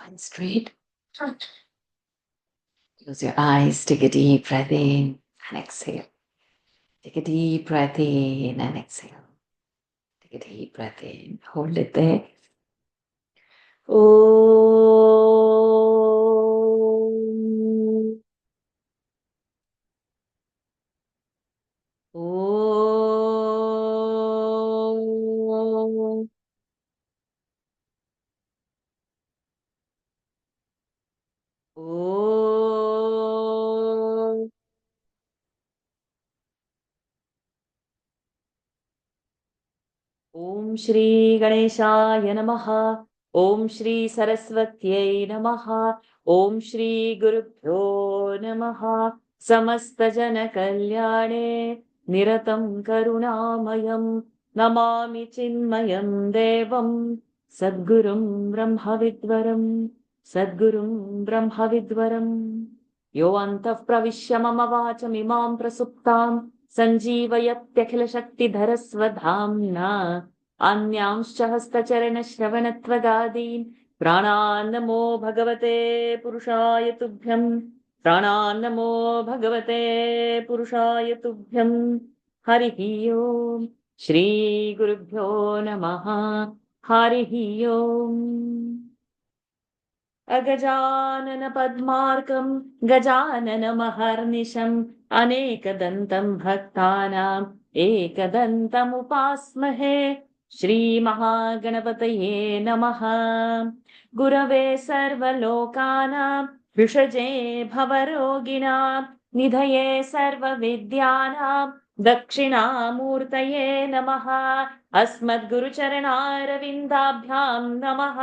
Spine straight. Close your eyes, take a deep breath in and exhale. Take a deep breath in and exhale. Take a deep breath in. Hold it there. Om. Om. Om. ॐ श्री गणेशाय नमः। ॐ श्री सरस्वत्यै नमः। ॐ श्री गुरुभ्यो नमः। समस्तजनकल्याणे निरतं करुणामयं नमामि चिन्मयं देवं सद्गुरुं ब्रह्मविद्वरं सद्गुरुं ब्रह्मविद्वरम्। यो अन्तः प्रविश्य मम वाचमिमां प्रसुप्तां सञ्जीवयत्यखिलशक्तिधरस्वधाम्ना अन्यांश्च हस्तचरणश्रवणत्वगादीन् प्राणान्नमो भगवते पुरुषाय तुभ्यम्। प्राणान्नमो भगवते पुरुषाय तुभ्यम्। हरिः ओम्। श्रीगुरुभ्यो नमः। हरिः ओम्। अगजानन पद्मार्कं गजाननमहर्निशम् अनेकदन्तं भक्तानाम् एकदन्तमुपास्महे। श्रीमहागणपतये नमः। गुरवे सर्वलोकानां विषजे भवरोगिणां निधये सर्वविद्यानां दक्षिणामूर्तये नमः। अस्मद्गुरुचरणारविन्दाभ्यां नमः।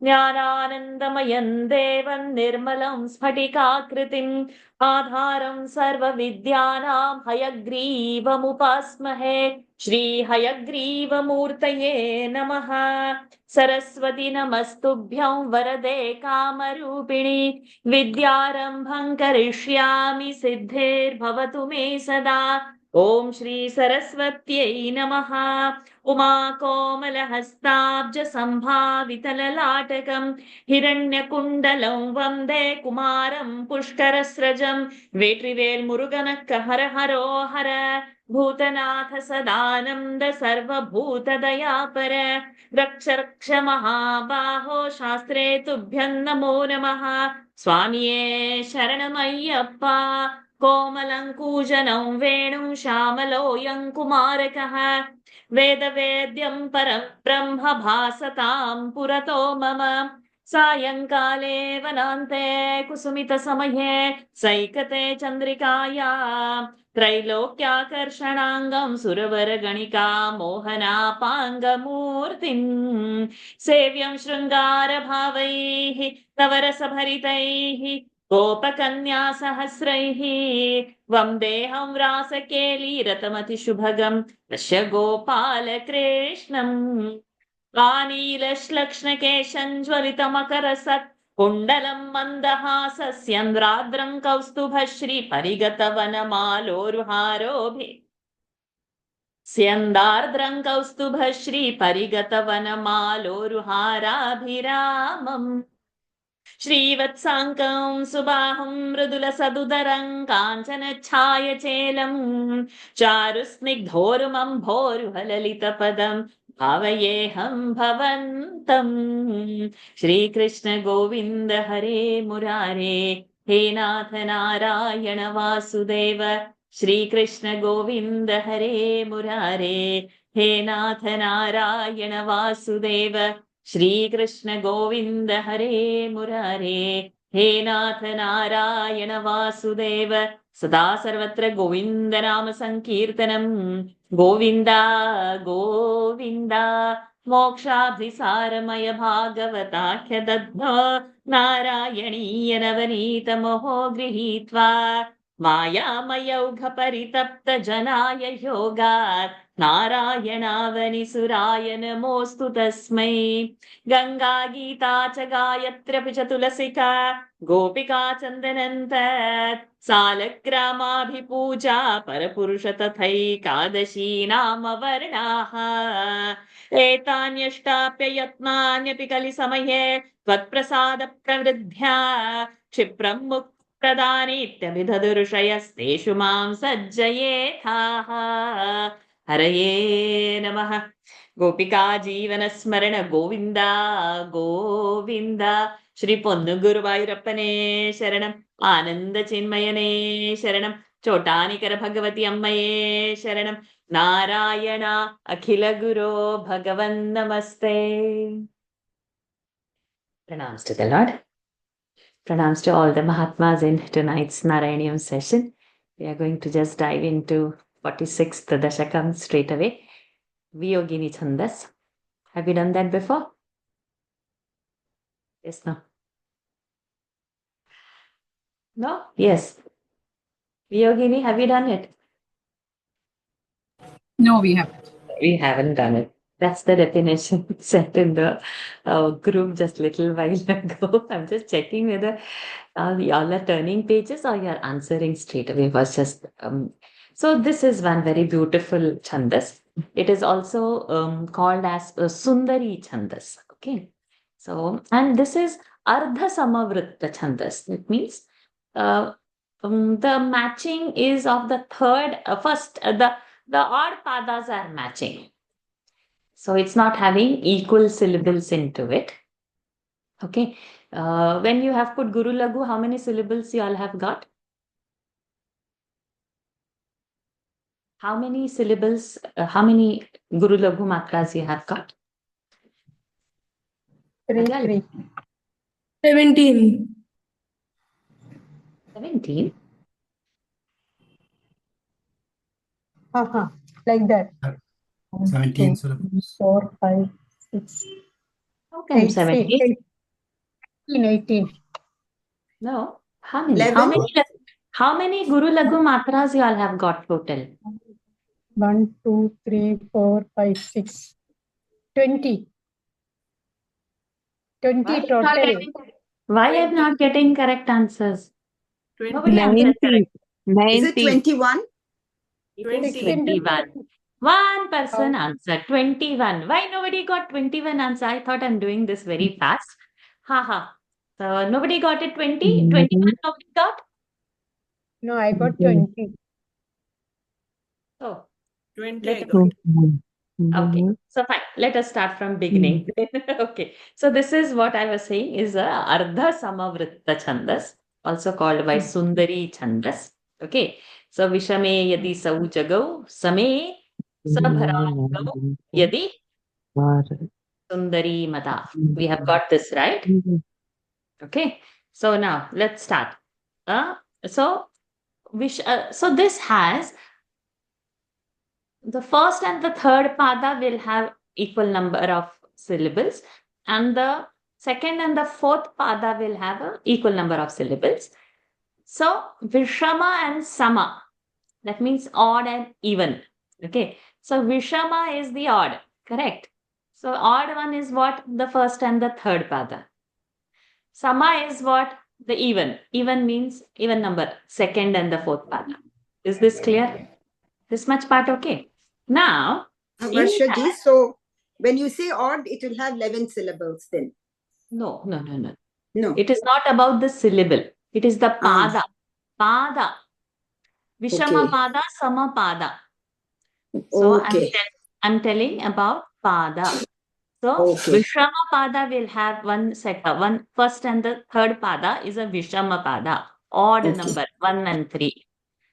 ज्ञानानन्दमयं देवं निर्मलं स्फटिकाकृतिम् आधारं सर्वविद्यानां हयग्रीवमुपास्महे। श्रीहयग्रीवमूर्तये नमः। सरस्वती नमस्तुभ्यं वरदे कामरूपिणि विद्यारम्भं करिष्यामि सिद्धिर्भवतु मे सदा। ॐ श्री सरस्वत्यै नमः। उमाकोमलहस्ताब्जसम्भावितललाटकं हिरण्यकुण्डलं वन्दे कुमारं पुष्करस्रजं। वेट्रिवेल् मुरुगनक्क हर हरो हर भूतनाथ सदानन्द सर्वभूतदयापर रक्ष रक्ष महाबाहो शास्त्रे तुभ्यं नमो नमः। स्वामिये शरणमय्यप्पा कोमलं कूजनं वेणुं श्यामलोऽयं कुमारकः वेदवेद्यं परं ब्रह्म भासतां पुरतो मम। सायंकाले वनान्ते कुसुमितसमये सैकते चन्द्रिकाया त्रैलोक्याकर्षणाङ्गं सुरवरगणिका मोहनापाङ्गमूर्तिम् सेव्यं शृङ्गारभावैः नवरसभरितैः गोपकन्या सहस्रैः वन्देऽहं रासकेलीरतमतिशुभगं दश गोपालकृष्णम्। आनीलश्लक्ष्णकेशञ्ज्वलितमकरसत् कुण्डलं मन्दहासस्यन्द्राद्रं कौस्तुभश्रीपरिगतवनमालोरुहारोभि स्यन्दार्द्रं कौस्तुभश्रीपरिगतवनमालोरुहाराभिरामम्। श्रीवत्साङ्कं सुबाहुं मृदुलसदुदरं काञ्चनच्छायचेलं चारुस्निग्धोरुमं भोरुहललितपदं भावयेऽहं भवन्तम्। श्रीकृष्ण गोविन्द हरे मुरारे हे नाथ नारायण वासुदेव। श्रीकृष्ण गोविन्द हरे मुरारे हे नाथ नारायण वासुदेव। श्रीकृष्ण गोविन्द हरे मुरारे हे नाथ नारायण वासुदेव। सदा सर्वत्र गोविन्द नाम संकीर्तनम् गोविन्द गोविन्द। मोक्षाभिसारमय भागवताख्य दद्मो नारायणीय नवनीतमोहो गृहीत्वा मायामयौघ परितप्त जनाय योगात् नारायणावनिसुराय नमोऽस्तु तस्मै गङ्गा गीता च गायत्र्यपि च तुलसिका गोपिका चन्दनन्त सालग्रामाभिपूजा परपुरुष तथैकादशी नाम वर्णाः एतान्यष्टाप्ययत्नान्यपि कलिसमये त्वत्प्रसादप्रवृद्ध्या क्षिप्रं मुक्तिप्रदानेत्यभिदधुरुषयस्तेषु मां सज्जयेथाः हरये नमः गोपिका जीवनस्मरण गोविन्द गोविन्द श्री पोन्नुगुरुवायूरप्पने शरणम् आनन्दचिन्मयने शरणम् चोटानिकर भगवति अम्मये शरणम् नारायण अखिल गुरो भगवन् नमस्ते. Pranams to the Lord. Pranams to all the Mahatmas in tonight's Narayaniam session. We are going to just dive into 46th Dashakam straight away. Viyogini Chandas. Have you done that before? Yes, no? No? Yes. Viyogini, have you done it? No, we haven't. We haven't done it. That's the definition set in the group just little while ago. I'm just checking whether y'all are turning pages or you're answering straight away. Was just so this is one very beautiful chandas. It is also called as Sundari Chandas. Okay. So, and this is Ardha Samavritta Chandas. It means the matching is of the third, first, the odd padas are matching. So it's not having equal syllables into it. Okay. When you have put Guru Lagu, how many syllables you all have got? How many syllables, how many Guru Lagu matras you have got? 17. 17? Like that. 17 syllables. 4, 5, 6, How come 8, 17? 18. No. How many? 11. How many Guru Lagu matras you all have got total? 1, 2, 3, 4, 5, 6, 20. 20 total. Why I'm not getting correct answers? 20. Nobody answered correct. 90. Is it 21? It is 20. 21. One person answered 21. Why nobody got 21 answer? I thought I'm doing this very fast. Ha. So nobody got it 20? 21 nobody got? No, I got 20. Oh, 20 let I us- got. okay. So fine. Let us start from beginning. Okay. So this is what I was saying is a Ardha Samavritta Chandas, also called by Sundari Chandas. Okay. So Vishame Yadi Sau Jagau Same Sabharangau Yadi Sundari Mata. We have got this right. Okay. So now let's start. So this has the first and the third pada will have equal number of syllables, and the second and the fourth pada will have an equal number of syllables. So Vishama and Sama, that means odd and even. Okay. So Vishama is the odd, correct? So odd one is what? The first and the third pada. Sama is what? The even. Even means even number, second and the fourth pada. Is this clear? This much part okay? Now, Varsha ji, so when you say odd, it will have 11 syllables then. no. No. It is not about the syllable. It is the pada. Pada. Vishama Okay. pada, sama pada. So Okay. I'm telling about pada. So Okay. Vishama pada will have one first and the third pada is a Vishama pada. Odd Okay. number, 1 and 3.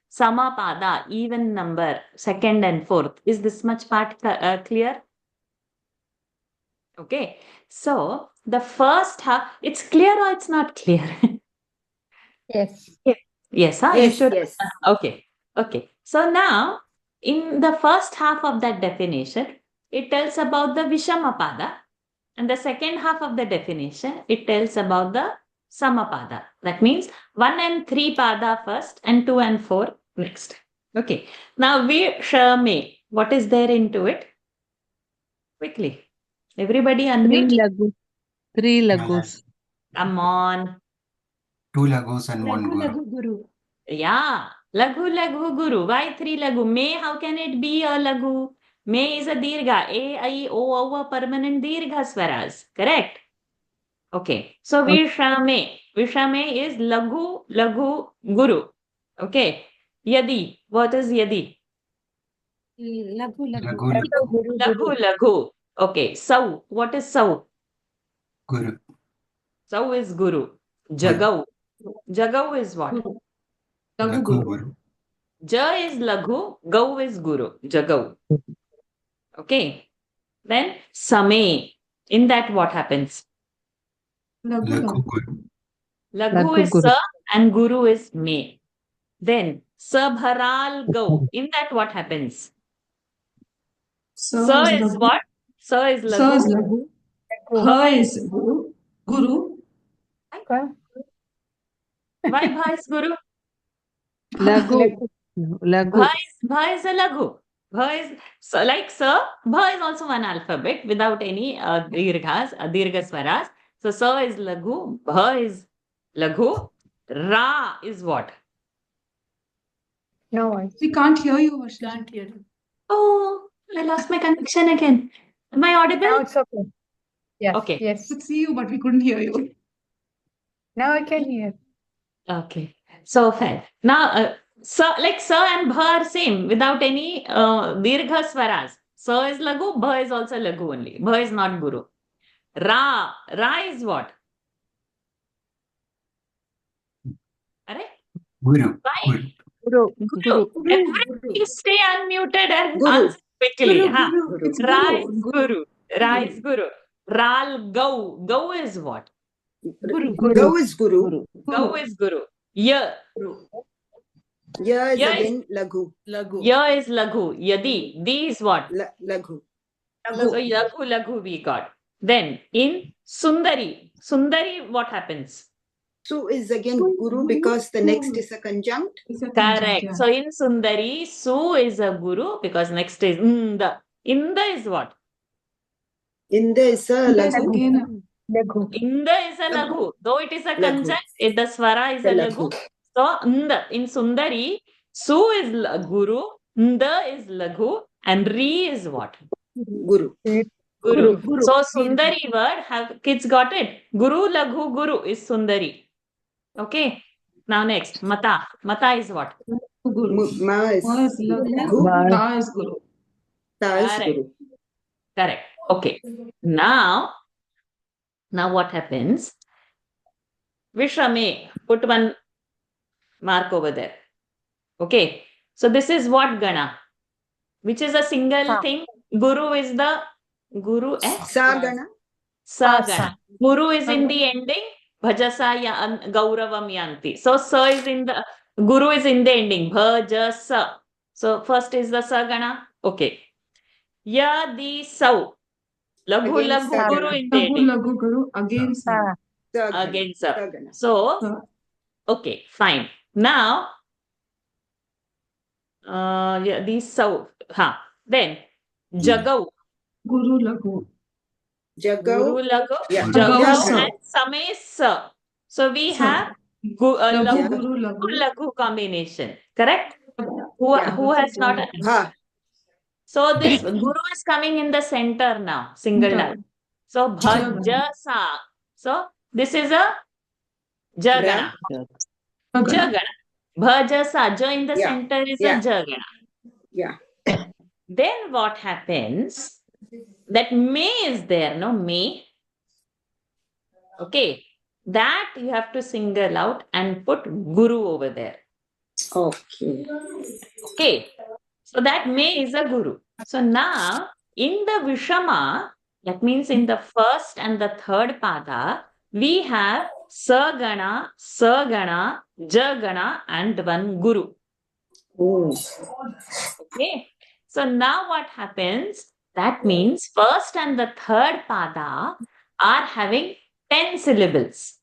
Sama pada, even number, second and fourth. Is this much part clear? Okay. So the first half, it's clear or it's not clear? Yes. Yes, huh? Yes, You should. yes. Okay. So now, in the first half of that definition, it tells about the Vishama pada, and the second half of the definition, it tells about the Samapada. That means 1 and 3 pada first, and 2 and 4 next. Okay. Now Vishame. What is there into it? Quickly. Everybody Three unmute. lagus. Three lagus. Come on. 2 lagus and 1 guru. Guru. Yeah. Laghu Laghu Guru. Why 3 Laghu? May, how can it be a Laghu? May is a Dirgha. A, I, O are permanent Dirgha swaras. Correct? Okay. So Vishame. Vishame is Laghu Laghu Guru. Okay. Yadi. What is Yadi? Lagu, Laghu Laghu. Okay. Sau. What is Sau? Guru. Sau is Guru. Jagau. Jagau is what? Lagu Guru. Ja is Laghu, Gau is Guru, Jagau. Okay. Then Same. In that what happens? Lagu Guru. Laghu Laghu is Guru. Sa and Guru is Me. Then Sabharal Gau. In that what happens? Sa is what? Sa is Laghu. Ha is Guru. why Bha is Guru? Lagu. Lagu. Bha is a Laghu. Bha is so like Sa. Bha is also one alphabet without any dirghas, dirgha swaras. So Sa is Laghu. Bha is Laghu. Ra is what? No voice. We can't hear you, Varshini. Can't hear you. Oh, I lost my connection again. Am I Now audible? it's okay. Yes. Okay. Yes. We could see you, but we couldn't hear you. Now I can hear. Okay. So fine. Now, Sa and Bha are same without any dirgha swaras. Sa is Laghu. Bha is also Laghu only. Bha is not Guru. Ra is what? Arey? Guru. Why? Guru. Guru. Guru. Everybody stay unmuted and Guru. answer quickly. Guru, huh? Guru. It's Ra Guru. is Guru. Ra is Guru. Ral Gau. Gau is what? Gau is Guru. Gau is Guru. Ya. Ya is Ya is- again Laghu. Lagu. Ya is Laghu. Yadi. Di is what? Laghu. So Laghu we got. Then in Sundari. Sundari, what happens? Su is again Guru because the next is a conjunct. It's a Correct. conjunct, yeah. So in Sundari, Su is a Guru because next is Inda. Inda is what? Inda is a There's Laghu. again Laghu. Inda is a Laghu. Though it is a Laghu. conjunct, the swara is The a Laghu. Laghu. So Inda. In Sundari, Su is Guru, Inda is Laghu, and Ri is what? Guru. Guru. So Sundari word, have kids got it? Guru, Laghu, Guru is Sundari. Okay. Now next, Mata. Mata is what? Guru. Ma is Ma is Laghu. Laghu. Ta is Guru. Ta is Correct. Guru. Correct. Okay. Now what happens? Vishrame, put one mark over there. Okay. So this is what Gana? Which is a single Sa. thing. Guru is the Guru Sagana. Sa Sa. Gana. Guru is in the ending. Bhajasa Gauravam Yanti. So Sa is in the Guru is in the ending. Bhajasa. So first is the Sa Gana. Okay. Yadi Sau. Laghu Again, Laghu Sa Guru Gana. in the Laghu, ending. Laghu, Guru. Again, Sa. Sagana. Again, Sa. Sagana. So, Sa. okay, fine. Now, yeah, these Sau. Then, Jagau. Guru, Laghu. Jagau. Guru Laghu. Yeah. Jagau Jagau. and Same Sa. So we Sa. have Laghu, Laghu Guru, Laghu. Laghu combination. Correct? Yeah. Who has not? Bha. So this Guru is coming in the center now, single Center. line. So Bhajasa. So this is a Jagana. Jagana. Bhajasa. Ja in the Yeah. center is Yeah. a Jagana. Yeah. Then what happens? That May is there, no? May. Okay. That you have to single out and put Guru over there. Okay. Okay. So that May is a Guru. So now in the Vishama, that means in the first and the third pada, we have Sagana, Sagana, Jagana, and one Guru. Oh. Okay. So now what happens? That means first and the third pada are having 10 syllables.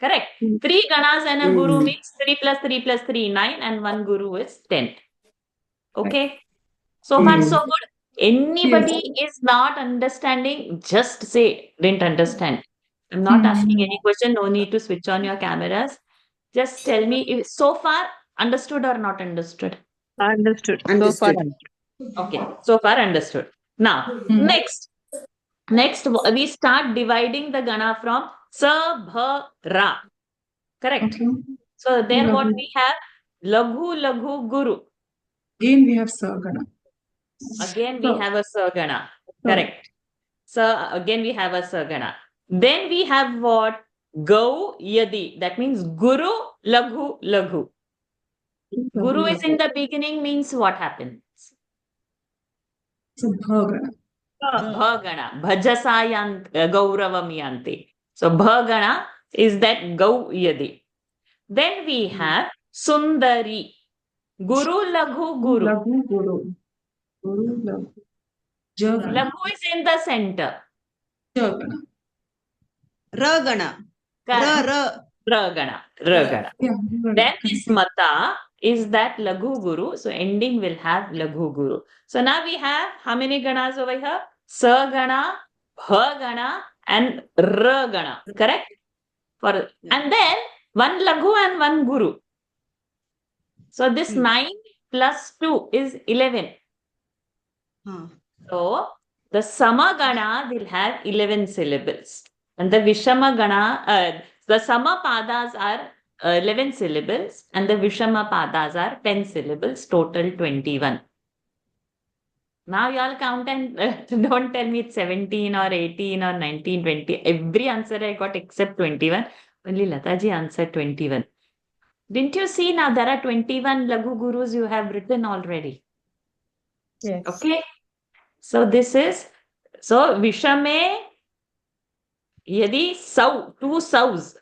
Correct. 3 ganas and a guru means 3 plus 3 plus 3, 9, and 1 guru is 10. Okay. So far, so good. Anybody is not understanding, just say, didn't understand. I'm not asking any question. No need to switch on your cameras. Just tell me if so far understood or not understood. Understood. So far Understood. understood. Okay, so far understood. Now, next we start dividing the gana from sa, bha, ra. Correct. Okay. So there what Laghu. we have laghu, laghu, guru. Again, we have Sagana. Again we So- have a sagana. So- Correct. So again we have a sagana. Then we have what? Gau, yadi. That means guru, laghu, laghu. Guru is in the beginning means what happens? So Bhagana. Bhagana. Bhajasayant Gauravam yante. So Bhagana is that Gau Yadi. Then we have Sundari. Guru Laghu Guru. Laghu Guru. Guru Laghu. Jagana. Laghu is in the center. Jagana. Ragana. Correct. Ragana. Ragana. Yeah. Then this Mata is that Laghu Guru. So ending will have Laghu Guru. So now we have how many ganas over here? Sagana, Bhagana, and Ragana. Correct? And then one Laghu and one Guru. So this 9 plus 2 is 11. So the Samagana will have 11 syllables. And the Vishamagana, the Samapadas are 11 syllables and the Vishamapadas are 10 syllables, total 21. Now you all count and don't tell me it's 17 or 18 or 19, 20. Every answer I got except 21. Only Lataji answered 21. Didn't you see now there are 21 Laghu Gurus you have written already? Yes. Okay. So this is, so Vishame, Yadi, Sau, two Saus,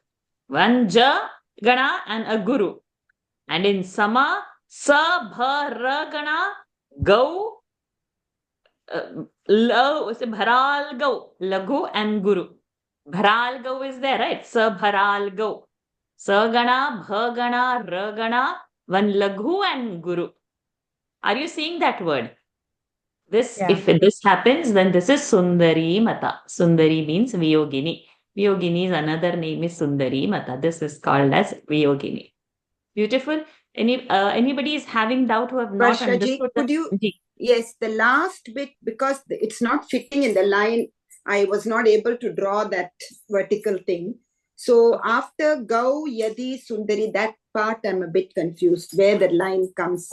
one Ja, Gana and a Guru. And in Sama, Sa, Bha, Ra, Gana, Gau, Bharal, Gau, Laghu and Guru. Bharal, Gau is there, right? Sa, Bharal, Gau. Sa, Gana, Bha, Gana, Ra, Gana, one Laghu and Guru. Are you seeing that word? This, Yeah. if this happens, then this is Sundari Mata. Sundari means Viyogini. Viyogini's another name is Sundari Mata. This is called as Viyogini. Beautiful. Anybody is having doubt who have not Varshaji, understood? could you- Ji. Yes, the last bit, because it's not fitting in the line, I was not able to draw that vertical thing. So after Gau, Yadi, Sundari, that part I'm a bit confused where the line comes.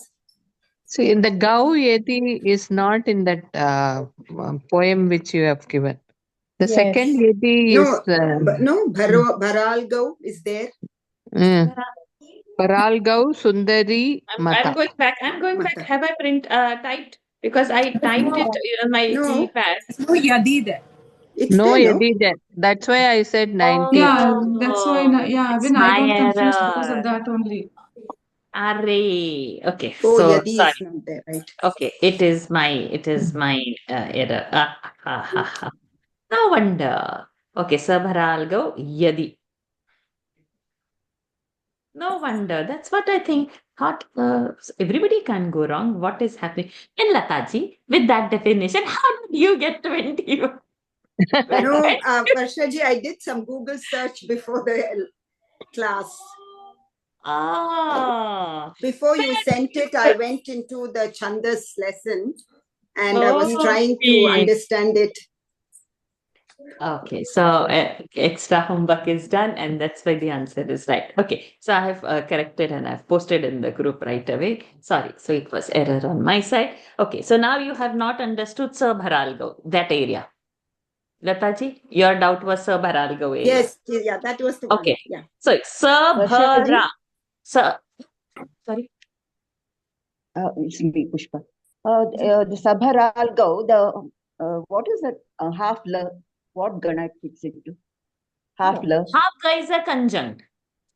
See, in the Gau Yeti is not in that poem which you have given. The Yes. second Yeti No, is no, Bharal Gau is there. Paral Gau Sundari I'm Mata. going back. I'm going back. Mata. Have I typed? Because I typed it on my No. keypad. No Yadi there. It's No there, no? Yeti there. That's why I said 90. Yeah, that's why. Yeah, It's even I got my confused because error. of that only. Array. Okay. Oh, So Yadi sorry. is not there, right? Okay, it is my error. No wonder. Okay, Sabharal go Yadi. No wonder. That's what I think. Thought everybody can go wrong. What is happening? And Lataji, with that definition, how did you get 21? No, Varshaji, I did some Google search before the class. Ah, Before you sent it, I went into the Chandas lesson and I was trying to Okay. understand it. okay. So extra homework is done, and that's why the answer is right. Okay. So I have corrected and I've posted in the group right away. Sorry. So it was error on my side. Okay. So now you have not understood Sabharalgo, that area. Lataji, your doubt was Sabharalgo area. Yes, yeah, that was the one. Okay. Yeah. So Sabhara. Sorry. It's me, Pushpa. The Sabharal Gau, what is that? Half la, what gana it fits into? Half la. Half ga is a conjunct.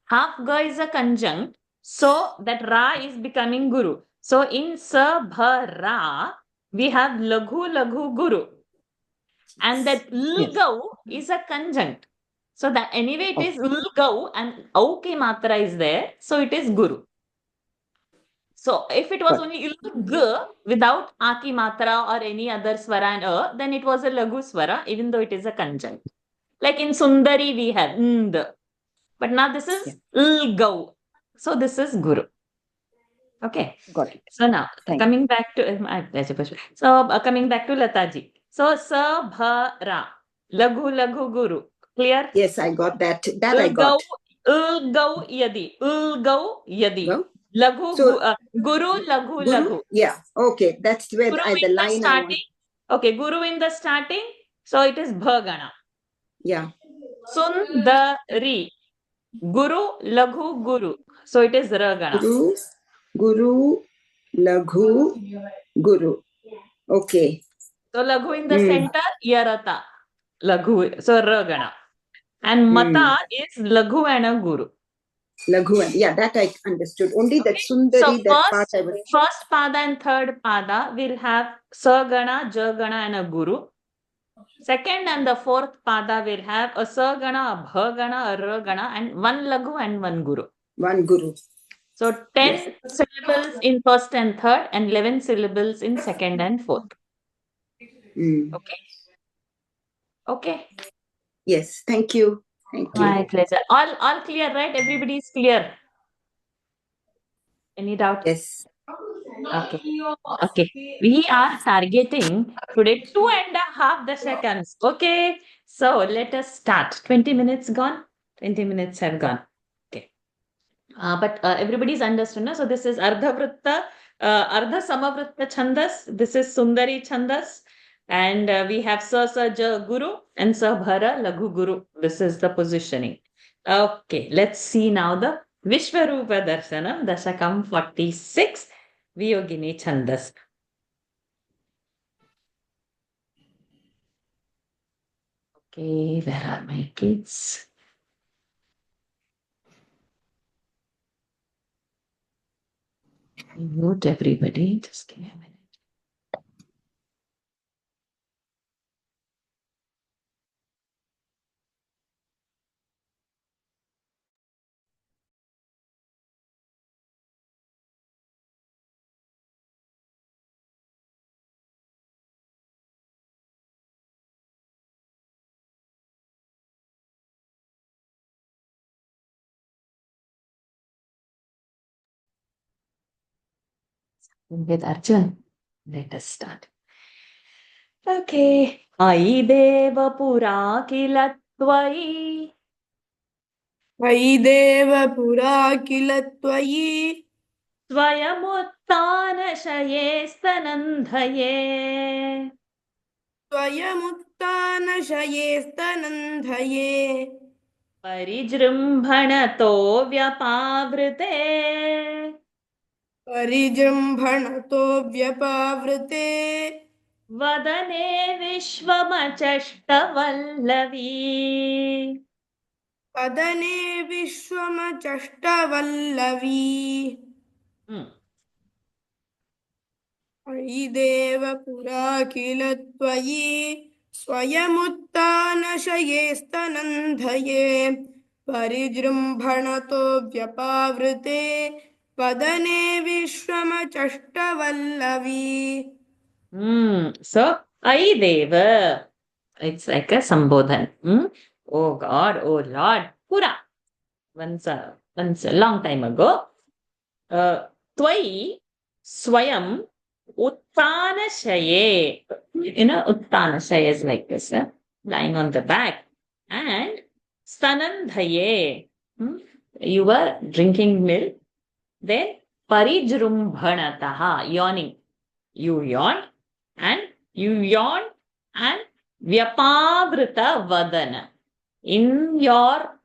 Half ga is a conjunct. So that Ra is becoming Guru. So in Sabhara, we have Laghu, Laghu, Guru. And that Lgau is a conjunct. So that anyway it is Lgau and Au ki matra is there. So it is Guru. So if it was Got only g without aki matra or any other swara and then it was a lagu swara, even though it is a conjunct. Like in Sundari we have nd, but now this is gau. So this is guru. Okay. Got it. So now Thank coming back to coming back to Lataji. So sa bha ra laghu guru. Clear? Yes, I got that. That I got. Gau yadi. Gau yadi. Go. Laghu So- guru laghu Guru? laghu. Yeah. Okay. That's where Guru the in the line I want. starting. Okay, guru in the starting. So it is bhagana. Yeah. Sundari. Guru laghu guru. So it is ragana. Guru, Laghu, Guru. Okay. So laghu in the Hmm. center, yarata. Laghu. So ragana. And mata is laghu and a guru. Laghu. Yeah, that I understood. Only that Sundari, So that part I was. first pada and third pada will have sagana, jagana and a guru. Second and the fourth pada will have a sagana, a bhagana, a ragana and one laghu and one guru. One Guru. So 10 syllables in first and third and 11 syllables in second and fourth. Hmm. Okay. Okay. Yes. Thank you. Thank you. My pleasure. All clear, right? Everybody is clear. Any doubt? Yes. Okay. Okay. We are targeting today 2.5 seconds. Okay. So let us start. 20 minutes gone. 20 minutes have gone. Okay. But everybody's understood. No? So this is Ardha Vritta, Ardha Samavritta Chandas. This is Sundari Chandas. And we have Sa Ja Guru and Sa Bhara Laghu Guru. This is the positioning. Okay. Let's see now the Vishwarupa Darshanam, Dashakam 46, Viyogini Chandas. Okay, where are my kids? Mute everybody. Just give me a minute. With Arjun. Let us start. Okay. Ai deva pura kila tvai. त्वयि देव पुरा किल त्वयि स्वयमुत्थानशये स्तनन्धये. स्वयमुत्थानशये स्तनन्धये परिजृम्भणतो व्यपावृते. परिजृम्भणतो व्यपावृते वदने विश्वमचष्टवल्लवी. वदने विश्वमचष्टवल्लवी त्वयि देव पुरा किल त्वयि स्वयमुत्थानशये स्तनन्धये परिजृम्भणतो व्यपावृते वदने विश्वमचष्टवल्लवी So, Ai Deva. It's like a Sambodhan. Oh God, oh Lord. Pura. Once a long time ago. Tvai Swayam Uttana Shaye. Uttana Shaye is like this, lying on the back. And Stanandhaye. You were drinking milk. Then Parijrumbhanataha, yawning. You yawned and Vyapavrita Vadana. In your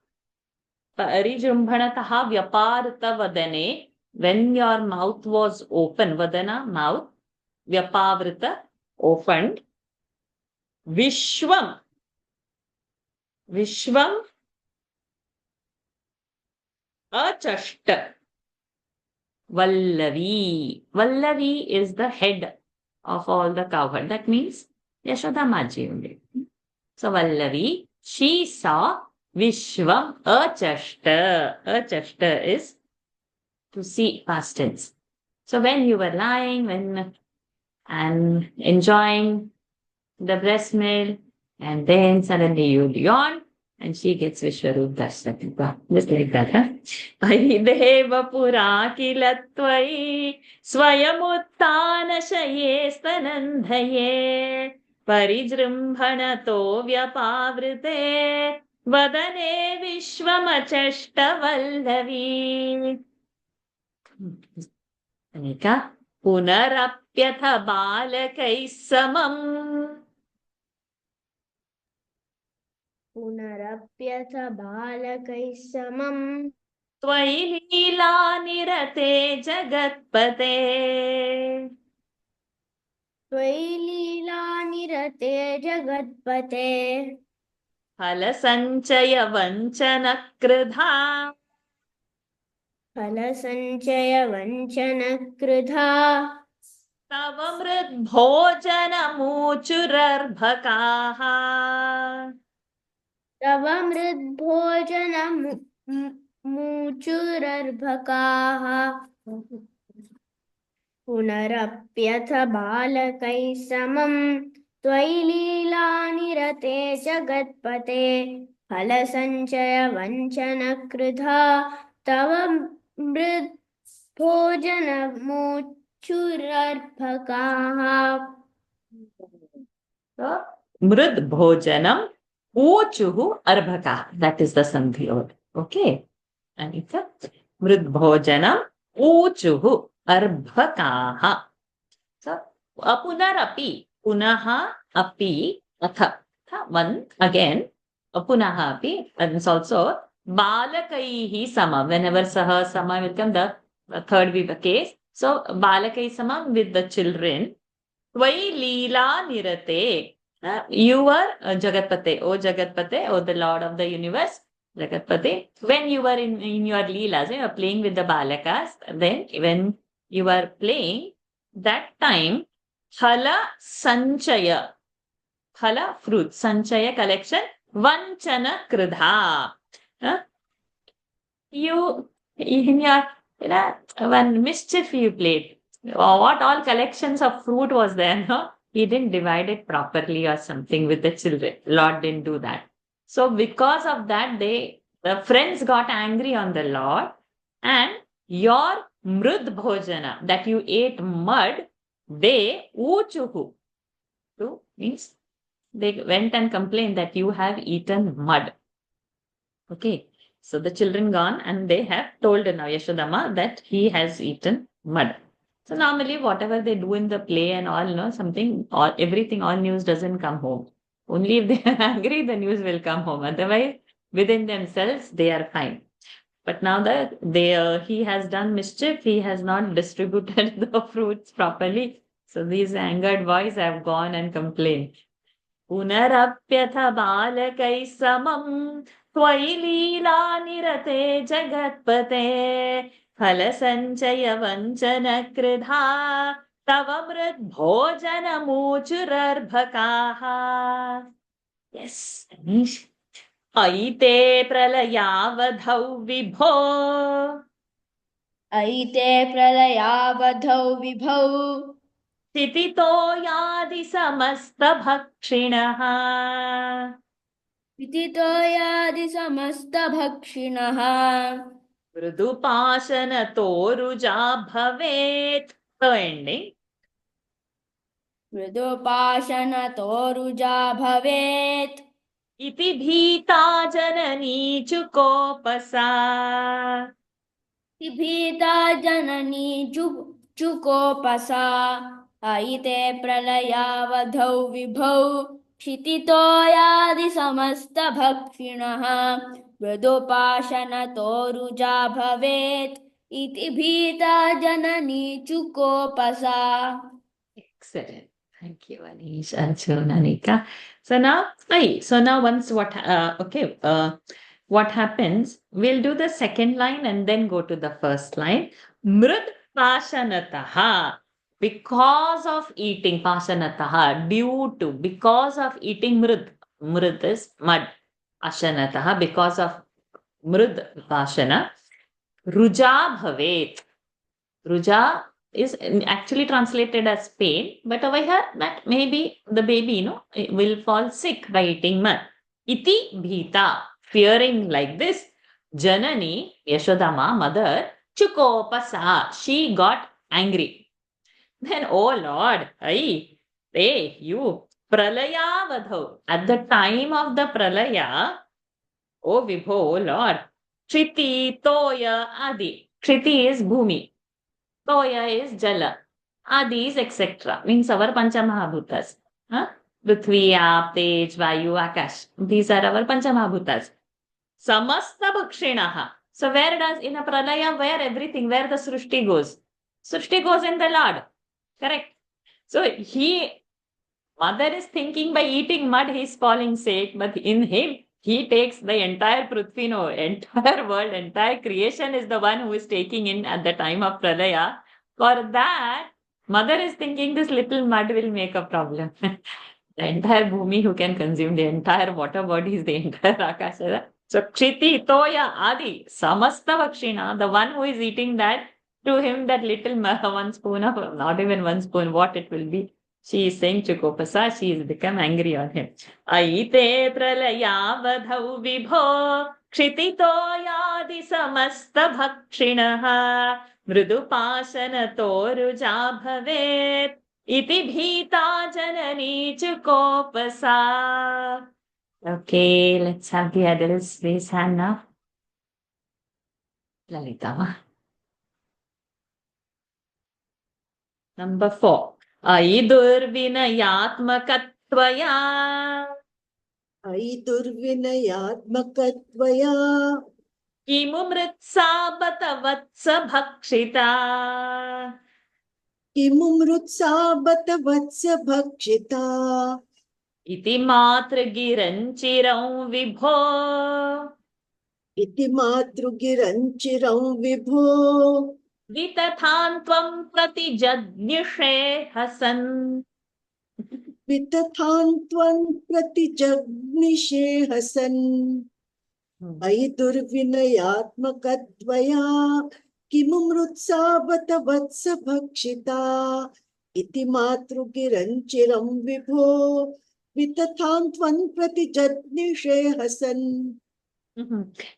Parijrumbhanataha Vyapavrita Vadane, when your mouth was open, Vadana, mouth, Vyapavrita, opened, Vishwam, Achashta. Vallavi. Vallavi is the head of all the cowherd. That means Yashoda Maji only. So Vallavi, she saw Vishwam Achashta. Achashta is to see, past tense. So when you were lying and enjoying the breast milk, and then suddenly you yawn, and she gets Vishwaroop Darshan. Wow, just like that, huh? Arideva pura kilatvai swayamuttanashaye stanandhaye parijrumbhanato vyapavrite vadane vishvamachashtavallavī. Anika, punarapyatha balakais samam. पुनरप्यथ बालकैः समम् त्वयि लीलानिरते जगत्पते त्वयि लीलानिरते जगत्पते फलसञ्चय वञ्चनकृधा फलसञ्चयवञ्चनकृधा तव मृद्भोजनमूचुरर्भकाः तव मृद्भोजनमूचुरर्भकाः पुनरप्यथ बालकैः समम् त्वयि लीलानिरते जगत्पते फलसञ्चयवञ्चनकृधा तव मृद्भोजनमूचुरर्भकाः. मृद्भोजनम् ऊचुः अर्भकाः. That is the sandhi word. Okay. And it's a mृद्भोजनम् ऊचुः अर्भकाः. So, punarapi, punaha api, atha. One again, punaha api, and it's also balakaihi sama. Whenever saha sama will come, the third be the case. So, balakai sama with the children. Tvai leela nirate. You are Jagatpate, O Jagatpate, O the Lord of the universe, Jagatpate. When you were in your leelas, you are playing with the balakas, then when you are playing, that time, phala sanchaya, phala fruit, sanchaya collection, vanchana kridha. You, in your, one mischief you played, what all collections of fruit was there, no? He didn't divide it properly or something with the children. Lord didn't do that. So because of that, the friends got angry on the Lord, and your mrud bhojana, that you ate mud, they uchuhu. So means they went and complained that you have eaten mud. Okay. So the children gone and they have told now Yashodama that he has eaten mud. So normally whatever they do in the play and all, no, something, all everything, all news doesn't come home. Only if they are angry, the news will come home. Otherwise, within themselves, they are fine. But now that he has done mischief, he has not distributed the fruits properly. So these angered boys have gone and complained. Punarapyatha balakai samam त्वयि लीलानिरते जगत्पते फलसञ्चय वञ्चनकृधा तव मृद्भोजनमूचुरर्भकाः. Yes, Anish. ऐते प्रलयावधौ विभो ऐते प्रलयावधौ विभौ स्थितितो यादि समस्तभक्षिणः स्थितितो यादि समस्तभक्षिणः मृदुपाशनतोरुजा भवेत्. The ending. मृदुपाशनतोरुजा भवेत् इति भीता जननी चुकोपसा. भीता जननी चुकोपसा. ऐते प्रलयावधौ विभौ क्षितितो यादि समस्तभक्षिणः मृदुपाशनतोरुजा भवेत् इति भीता जननी चुकोपसा. Excellent. Thank you, Anish, Arjun, Anika. So now once what happens, we'll do the second line and then go to the first line. Mrud pashanataha, because of eating, pashanataha, due to, because of eating mrud is mud, ashanataha, because of mrud pashana, ruja bhavet. Ruja is actually translated as pain, but over here that maybe the baby, will fall sick by eating mud. Iti bhita, fearing like this, Janani, Yashodama, mother, Chukopasa, she got angry. Then, oh Lord, hey, you, Pralaya Vadho, at the time of the Pralaya, oh Vibho, oh Lord, Kriti, Toya, Adi. Kriti is Bhumi, Toya is Jala, Adi is etc. Means our Panchamahabhutas. Prithvi, Aap, Tej, Vayu, Akash. These are our Panchamahabhutas. Samasta Bhakshinaha. So where does, in a Pralaya, where the Srushti goes? Srushti goes in the Lord. Correct. So mother is thinking by eating mud, he is falling sick, but in him, he takes the entire Prithvi, entire world, entire creation is the one who is taking in at the time of Pralaya. For that, mother is thinking this little mud will make a problem. The entire Bhumi who can consume the entire water bodies, the entire Akasha. So Kshiti, Toya, Adi, Samasta Vakshina, the one who is eating that, to him that little 1 spoon of, not even 1 spoon, what it will be. She is saying Chukopasa, she has become angry on him. Aite pralaya vadhau vibho, kshititoyadi samasta bhakshinaha, mridupasana toruja bhavet, iti bhita janani Chukopasa. Okay, let's have the adults raise hand now. Lalita. Number 4. Ai durvinayatmakattvaya Ai durvinayatmakattvaya kimumritsa batavatsa bhakshita kimumrutsa batavatsa bhakshita iti matrugiranchiram vibho iti matrugiranchiram vibho vitathantam pratijadnyushe hasan. vitathantam pratijagnishe hasan. Ai durvinayatmakattvaya kimumrutsa batavatsa bhakshita iti matrugiranchiram vibho vitathantam pratijagnishe hasan.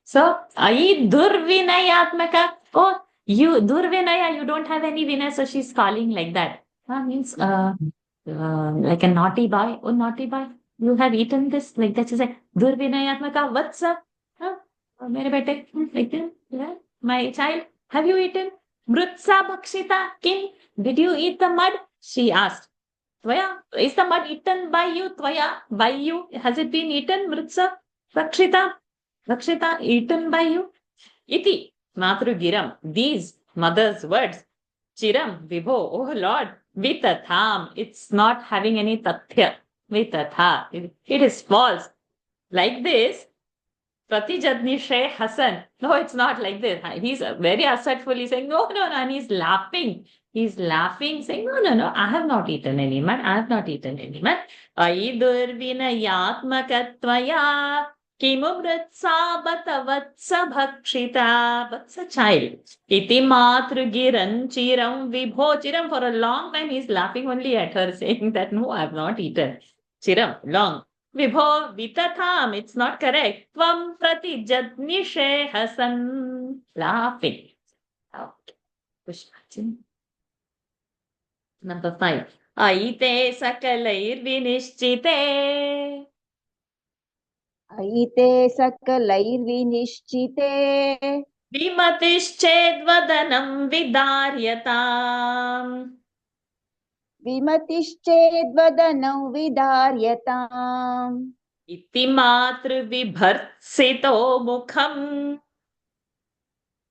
So, Ai durvinayatmaka. Oh, you Durvinaya, you don't have any vinaya, so she's calling like that. Means like a naughty boy. Oh, naughty boy, you have eaten this, like that. She's like Durvinayatmaka. What's up? Mere bete, like that. Yeah. My child, have you eaten? Mrutsa bhakshita. Kim, did you eat the mud? She asked. Tvaya, is the mud eaten by you? Tvaya, by you? Has it been eaten? Mrutsa bhakshita. Bhakshita, eaten by you? Iti. Matrugiram, these mother's words, Chiram, Vibho, oh Lord, Vitatham, it's not having any tathya, Vitatha, it is false. Like this, Pratijadnishe Hasan, no, it's not like this. He's very assertfully saying, no, and he's laughing. He's laughing, saying, no, I have not eaten any mud, Ai durvinayatmakatvaya. Kimumritsa batavatsa bhakshita, but a child. Iti matrugiran chiram vibho. Chiram, for a long time he's laughing only at her, saying that no, I have not eaten. Chiram, long. Vibho vitatham, it's not correct. Tvam pratijadnishe hasan, laughing. Okay. Pushpachin. Number 5. Aite sakalair vinishchite. Aite sakalairvinishchite Vimatischedvadanam vidaryatam. Vimatischedvadanam vidaryatam Iti matru vibharsito mukham.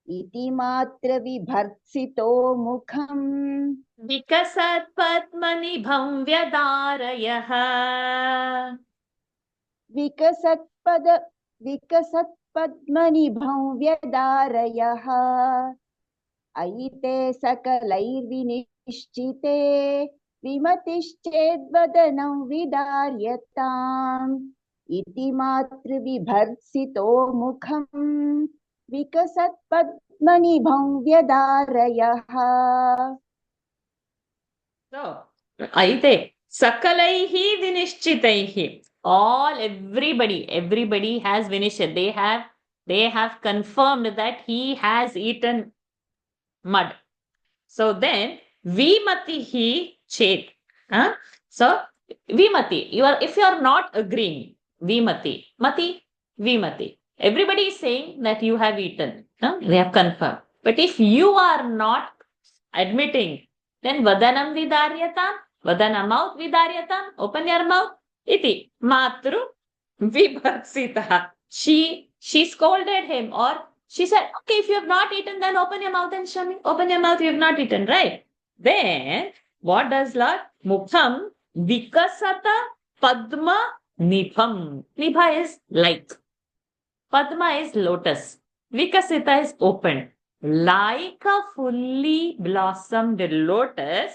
Iti matra vibharsito mukham Vikasat padmanibham vyadarayaha. Vikasat padmanibham vyadarayaha Aite sakalairvinishchite Vimatischedvadanam vidaryatam Iti matra vibharsito mukham Vikasat padmanibham vyadarayaha. So, aite sakalaihi vinishchitaihi. Everybody has vinishit. They have confirmed that he has eaten mud. So then, vimatihi chet. Huh? So, vimati. If you are not agreeing, vimati. Mati, vimati. Everybody is saying that you have eaten. Huh? They have confirmed. But if you are not admitting, then vadanam vidaryatam. Vadana mouth vidaryatam. Open your mouth. Iti. Matru vibharsita. She scolded him, or she said, okay, if you have not eaten, then open your mouth and show me. Open your mouth, you have not eaten, right? Then, what does Lord? Mukham vikasata padma nibham. Nibha is like. Padma is lotus. Vikasita is open. Like a fully blossomed lotus,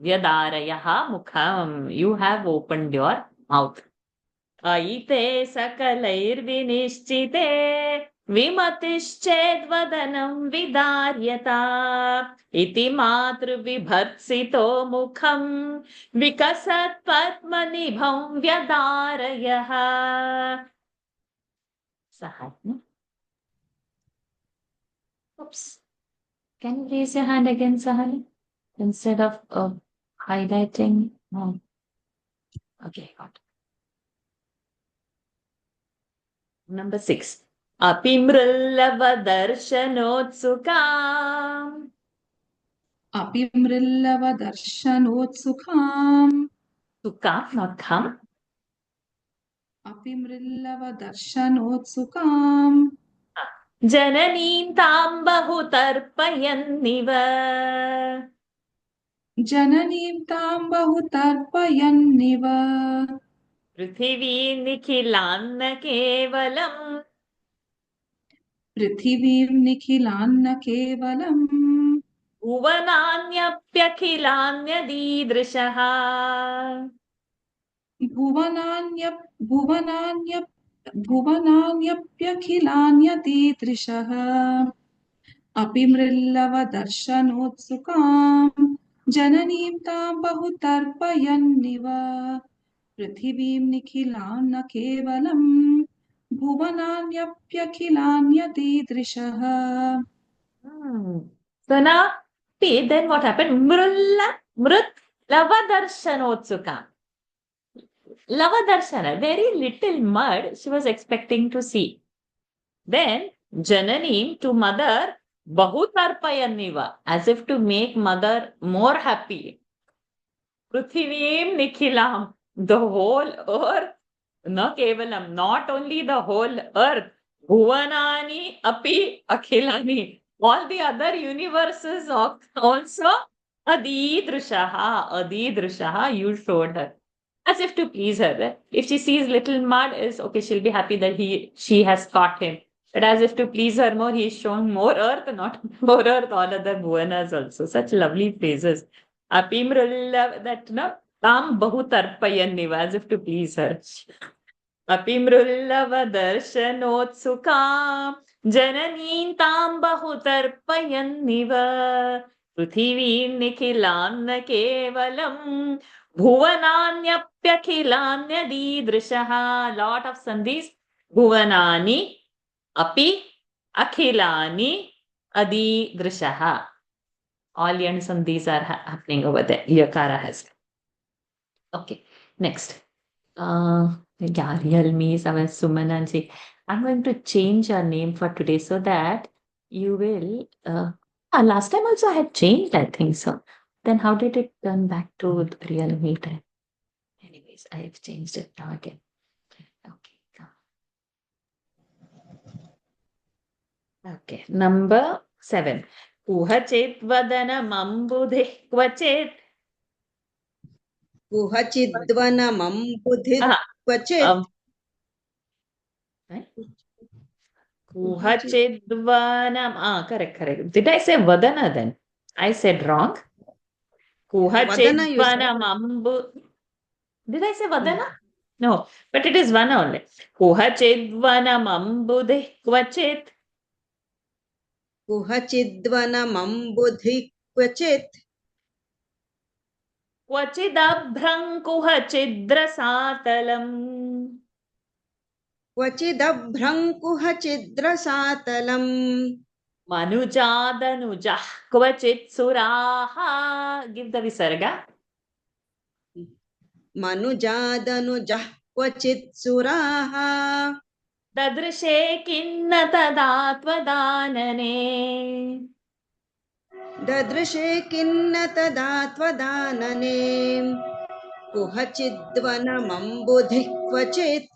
vyadarayaha mukham. You have opened your mouth. Aite sakalair vinishchite vimatischedvadanam vidaryata iti matru vibhatsito mukham vikasat padmanibham vyadarayaha. Sahal. Oops. Can you raise your hand again, Sahal? Instead of highlighting. No. Okay, got it. Number 6. Apimrillavadarshanotsukam. Apimrillavadarshanotsukham. Sukam, not kham. Apimrillavadarshanotsukham. Jananeem tam bahutarpayanniva. Jananim tam bahutarpayanniva. Prithivim nikhilanna kevalam. Prithivim nikhilanna kevalam. Bhuvananyapyakhilannya didrishaha. Bhuvananyapyakhilanyatidrishaha. Apimrillavadarshanotsukham. Jananim tam bahutarpayanniva. Prithivim nikhilanna kevalam. Bhuvananyapyakhilanyatidrishaha. So now, see, then what happened? Mrut lavadarshanotsuka. Lavadarshana, very little mud she was expecting to see. Then, Jananim to mother, bahutarpayanniva, as if to make mother more happy. Prithivim nikhilam, the whole earth, na kevalam, not only the whole earth, bhuvanani api akhilani. All the other universes also, adidrishaha, you showed her. As if to please her. If she sees little mud, is okay, she'll be happy that she has caught him. But as if to please her more, he is showing more earth, not more earth, all other bhuvanas also. Such lovely phrases. Apimrulla, that no, tam bahutarpayanniva, as if to please her. Apimrullavadarshanotsukam. Jananeem tam bahutarpayanniva. Prithivim nikhilanna kevalam. Bhuvananyapyakhilanyadirushaha. Lot of sandhis. Bhuvanani, api, akhilani, adidrishaha. All yan sandhis are happening over there. Yakara has. Okay, next. Yeah, real me, Sumananji. I'm going to change your name for today so that you will. Last time also I had changed, I think so. Then how did it turn back to the real me time? Anyways, I have changed it now again. Okay, come. Okay, number 7. Kuhachit vadanam ambudhi kvachit. Kuhachidvanam buddhi kvachit. Kuhachidvanam. Correct. Did I say vadana then? I said wrong. Kuhachidvanam ambu. Did I say vadana? No, but it is vana only. Kuhachidvanam ambudhi kvachit. Kuhachidvanam buddhi kvachit. क्वचिदभ्रङ्कुहचिद्रसातलम् क्वचिदभ्रङ्कुहचिद्रसातलम् मनुजादनुजः क्वचित् सुराः. Give the visarga. मनुजादनुजः क्वचित् सुराः ददृशे किन्न तदा त्वदानने. ददृशे किन्न तदा त्वदानने कुहचिद्वनमम्बुधिः क्वचित्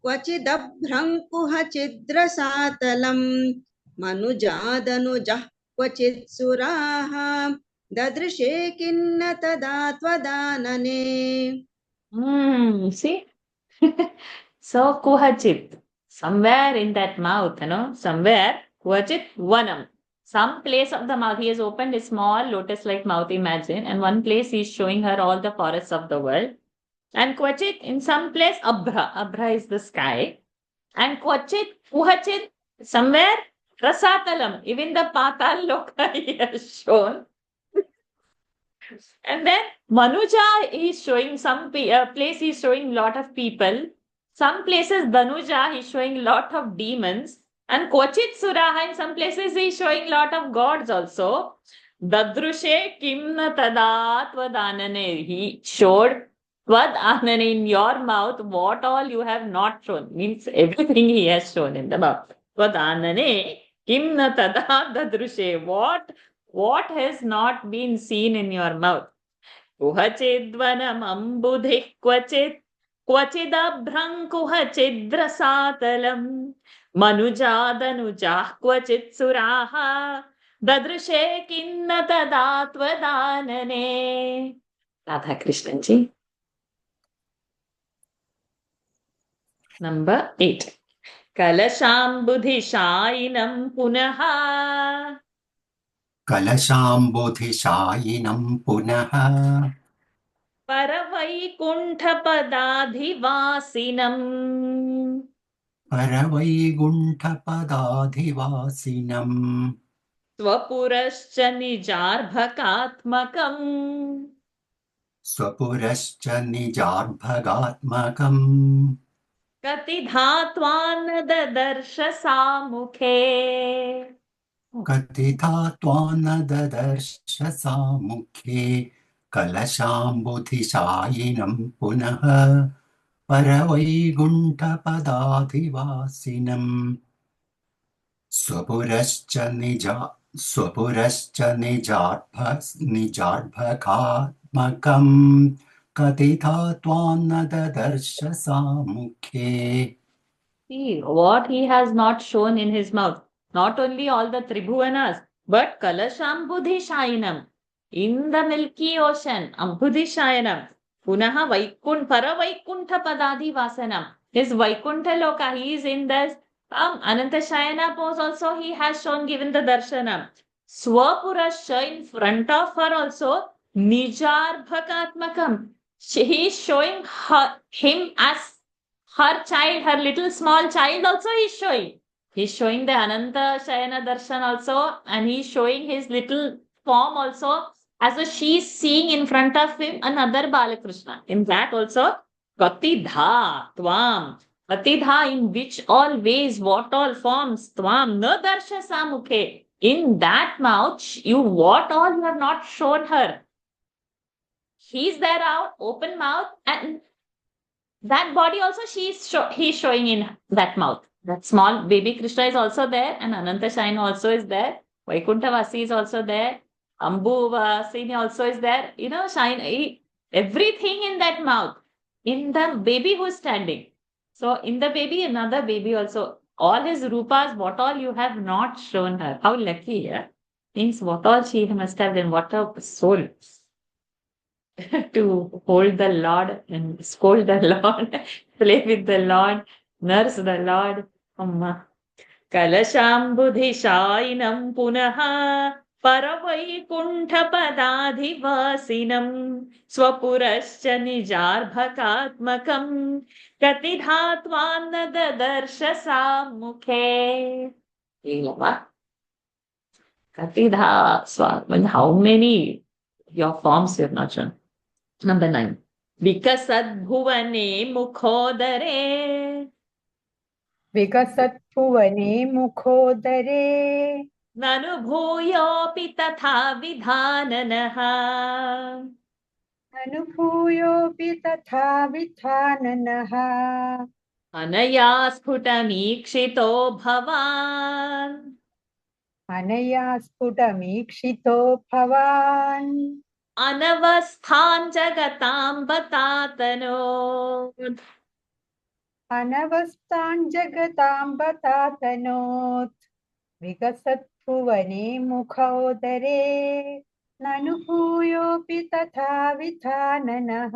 क्वचिदभ्रङ्कुहचिद्रसातलम् मनुजादनुजः क्वचित् सुराः ददृशे किन्न तदा त्वदानने. See? So kuhachit, somewhere in that mouth, somewhere kuhachit vanam. Some place of the mouth, he has opened a small lotus-like mouth, imagine, and one place he is showing her all the forests of the world. And kvachit, in some place, abra is the sky. And kvachit, kuhachit, somewhere, rasatalam, even the patal loka he has shown. And then Manuja is showing some place he is showing lot of people. Some places Dhanuja he is showing lot of demons. And Kochit Suraha in some places he is showing lot of gods also. Dadrushe kimna tadat vadanane. He showed vadanane in your mouth what all you have not shown. Means everything he has shown in the mouth. Vadanane kimna tadat dadrushe. What has not been seen in your mouth? Kuhachidvanam ambudhih kvachit क्वचिदभ्रङ्कुहचिद्रसातलम् मनुजादनुजाः क्वचित् सुराः ददृशे किन्न तदा त्वदानने. Radha Krishnan ji. Number 8. कलशाम्बुधिशायिनं पुनः कलशाम्बुधिशायिनं पुनः परवैकुण्ठपदाधिवासिनम् परवैकुण्ठपदाधिवासिनम् स्वपुरश्च निजार्भकात्मकम् स्वपुरश्च निजार्भगात्मकम् कतिधा त्वान्न ददर्श सामुखे. कथिता त्वान्न ददर्श सामुखे कलशाम्बुधिशायिनं पुनः परवैकुण्ठपदाधिवासिनम् स्वपुरश्च निजार्भकात्मकम् कथिता त्वान्न ददर्श सामुखे. See what he has not shown in his mouth. Not only all the Tribhuvanas, but Kalashambudhishayanam. In the Milky Ocean, Ambudhishayanam. Punaha Paravaikuntha Padadi Vasanam. His Vaikuntha Loka, he is in this Anantashayana pose also, he has shown, given the darshanam. Swapurasha, in front of her also, Nijarbhakatmakam. He is showing him as her child, her little small child also he is showing. He is showing the Ananta Shayana Darshan also, and he is showing his little form also, as though she is seeing in front of him another Balakrishna. In that also, Katidha Tvam. Katidha, in which all ways, what all forms, Tvam, na darsha samukhe. In that mouth, what all you have not shown her. He is there out, open mouth, and that body also he is showing in that mouth. That small baby Krishna is also there, and Ananta Shayana also is there. Vaikuntha Vasi is also there. Ambu Vasini also is there. Everything in that mouth. In the baby who is standing. So in the baby, another baby also. All his rupas, what all you have not shown her. How lucky, yeah? Means what all she must have done, what a soul. To hold the Lord and scold the Lord, play with the Lord, nurse the Lord. Amma. Kalashambudhishainam punaha Paravaikunthapadaधिवासिनम् स्वपुरश्च निजार्भकात्मकम् कतिधा त्वान्न ददर्श सामुखे. Katidha, how many your forms you have not shown? Number 9. Vikasad-bhuvane mukhodare विकसत्भुवने मुखोदरे nanubhuyopi tatha vidhananah अनुभूयोऽपि तथा विधाननः anaya sphutamikshito bhavan अनया स्फुटमीक्षितो भवान् anavasthan jagatam batatano. अनवस्थां जगतां बतातनोत् विकसत्भुवने मुखोदरे ननुभूयोऽपि तथा विधाननः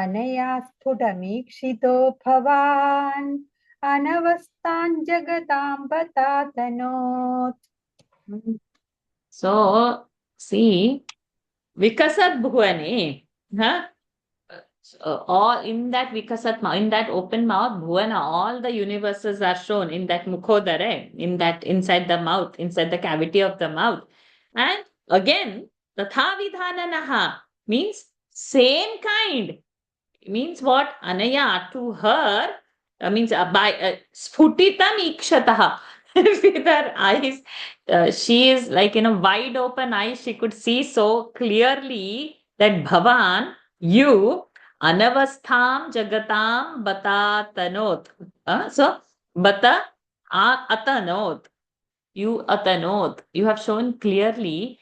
अनया स्फुटमीक्षितो भवान् अनवस्थां जगतां बतातनोत्. So, see, Vikasat Bhuvane, huh? All in that Vikasat, in that open mouth, Bhuvana, all the universes are shown in that Mukhodare, in that inside the mouth, inside the cavity of the mouth. And again, Tatha Vidhananaha means same kind. Means what? Anaya, to her, means by Sphutitam Ikshataha. With her eyes, she is like in a wide open eyes, she could see so clearly that Bhavan, you, Anavastham Jagatam Batatanot. So, Bata Atanot. You Atanot. You have shown clearly.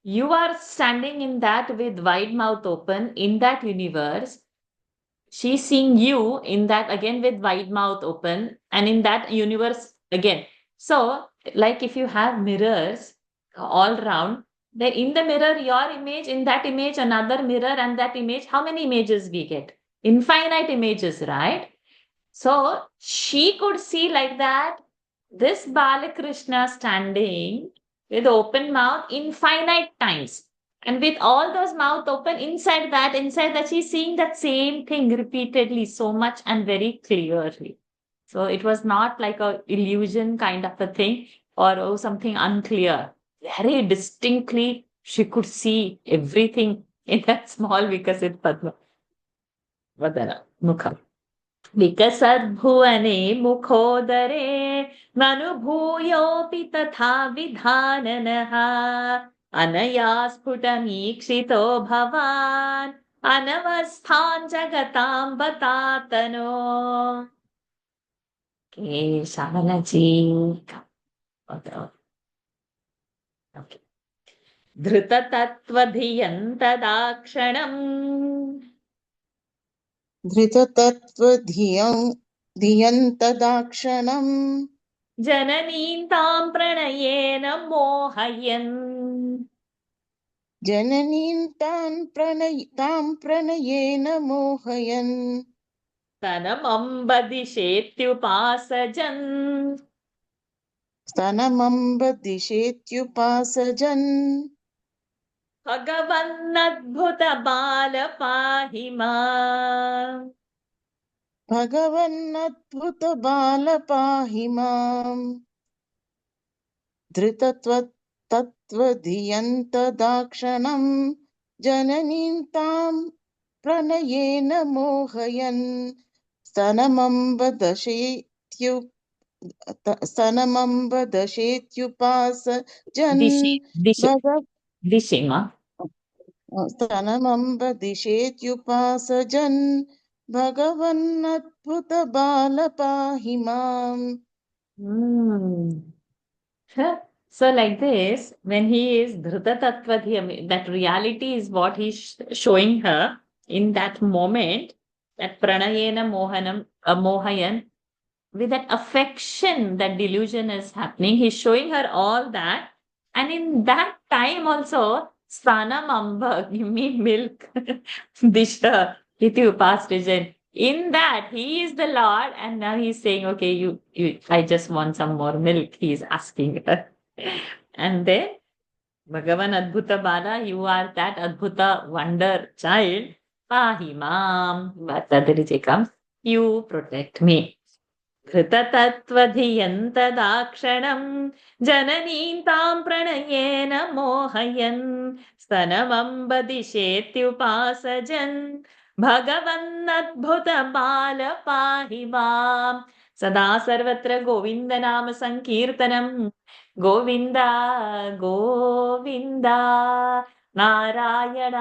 You are standing in that with wide mouth open in that universe. She's seeing you in that again with wide mouth open and in that universe again. So, like if you have mirrors all round, then in the mirror, your image, in that image, another mirror, and that image, how many images we get? Infinite images, right? So, she could see like that this Balakrishna standing with open mouth infinite times. And with all those mouth open, inside that, she's seeing that same thing repeatedly so much and very clearly. So it was not like a illusion kind of a thing or something unclear. Very distinctly, she could see everything in that small Vikasit Padma. Vadana, Mukha. Vikasad-bhuvane mukhodare nanubhuyopi tatha vidhananah anaya sphutamikshito bhavan anavasthan jagatam batatano. Okay, Shamalaji. Okay. Dhrutatatvadhiyantadakshanam धृततत्त्वधियन्तदाक्षणम् जननीं तां प्रणयेन मोहयन् जननीं तां प्रणयेन मोहयन् स्तनमम्बदिशेत्युपासजन् स्तनमम्बदिशेत्युपासजन् भगवन्नद्भुतबाल पाहि माम् भगवन्नद्भुतबाल पाहि माम् धृततत्त्वधियन्तदाक्षणम् जननीं तां प्रणयेन मोहयन् स्तनमम्बदशेत्युपासजन् स्तनमम्बदिशेत्युपासजन् भगवन्नद्भुतबाल पाहि माम्. So like this, when he is Dhrutatatvadhyam, that reality is what he's showing her in that moment, that Pranayena Mohayan, with that affection, that delusion is happening. He's showing her all that. And in that time also, Sthanam Amba, give me milk, Disha, iti upastajan. In that, he is the Lord, and now he's saying, okay, I just want some more milk, he's asking her. And then, Bhagavan Adbhuta Bala, you are that Adbhuta wonder child, Pahi Mam, Bhattadriji comes, you protect me. घृततत्त्वधियन्तदाक्षणं जननीं तां प्रणयेन मोहयन् स्तनमम्बदिशेत्युपासजन् भगवन्नद्भुतबाल पाहि माम् सदा सर्वत्र गोविन्दनाम सङ्कीर्तनं गोविन्द गोविन्द नारायण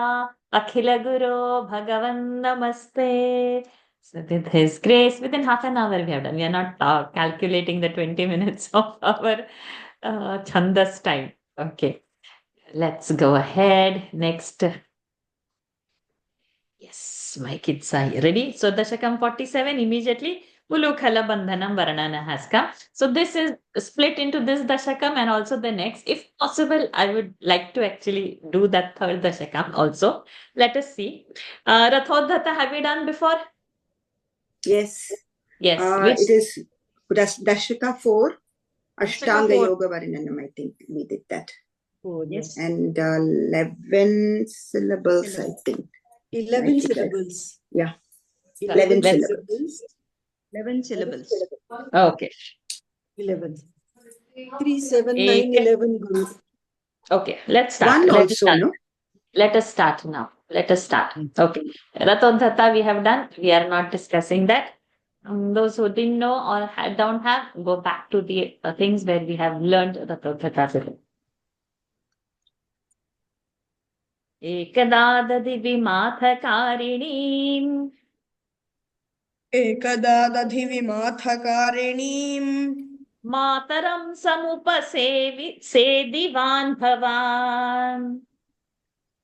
अखिलगुरो भगवन् नमस्ते. So with His grace, within half an hour we have done. We are not calculating the 20 minutes of our Chandas time. Okay, let's go ahead. Next. Yes, my kids are ready. So Dashakam 47, immediately Ulukhala Bandhanam Varanana has come. So this is split into this Dashakam and also the next. If possible, I would like to actually do that third Dashakam also. Let us see. Rathodhata, have we done before? Yes. Yes. It is Dashaka 4, Dashaka Ashtanga 4. Yoga Varananam, I think we did that. Oh, yes. And 11 syllables, I think. 11 syllables. Yeah. 11 syllables. syllables. 11 syllables. Okay. 11. 3, 7, 9, Ek- 11, Guru. Okay, let's start. One Let us also, start. no? Let us start now. Let us start. Okay. Rathodhata we have done. We are not discussing that. Those who didn't know or don't have, go back to the things where we have learned Rathodhata. एकदा दधिविमाथकारिणीम् एकदा दधिविमाथकारिणीम् मातरं सेदिवान् भवान्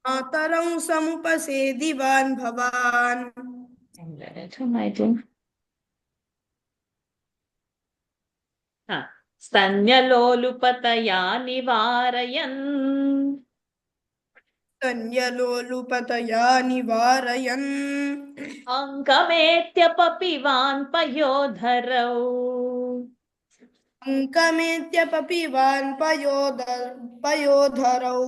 मातरं समुपसेदिवान् भवान् स्तन्यलोलुपतया निवारयन् स्तन्यलोलुपतया निवारयन् अङ्कमेत्यपपिवान् पयोधरौ अङ्कमेत्यपपिवान् पयोधरौ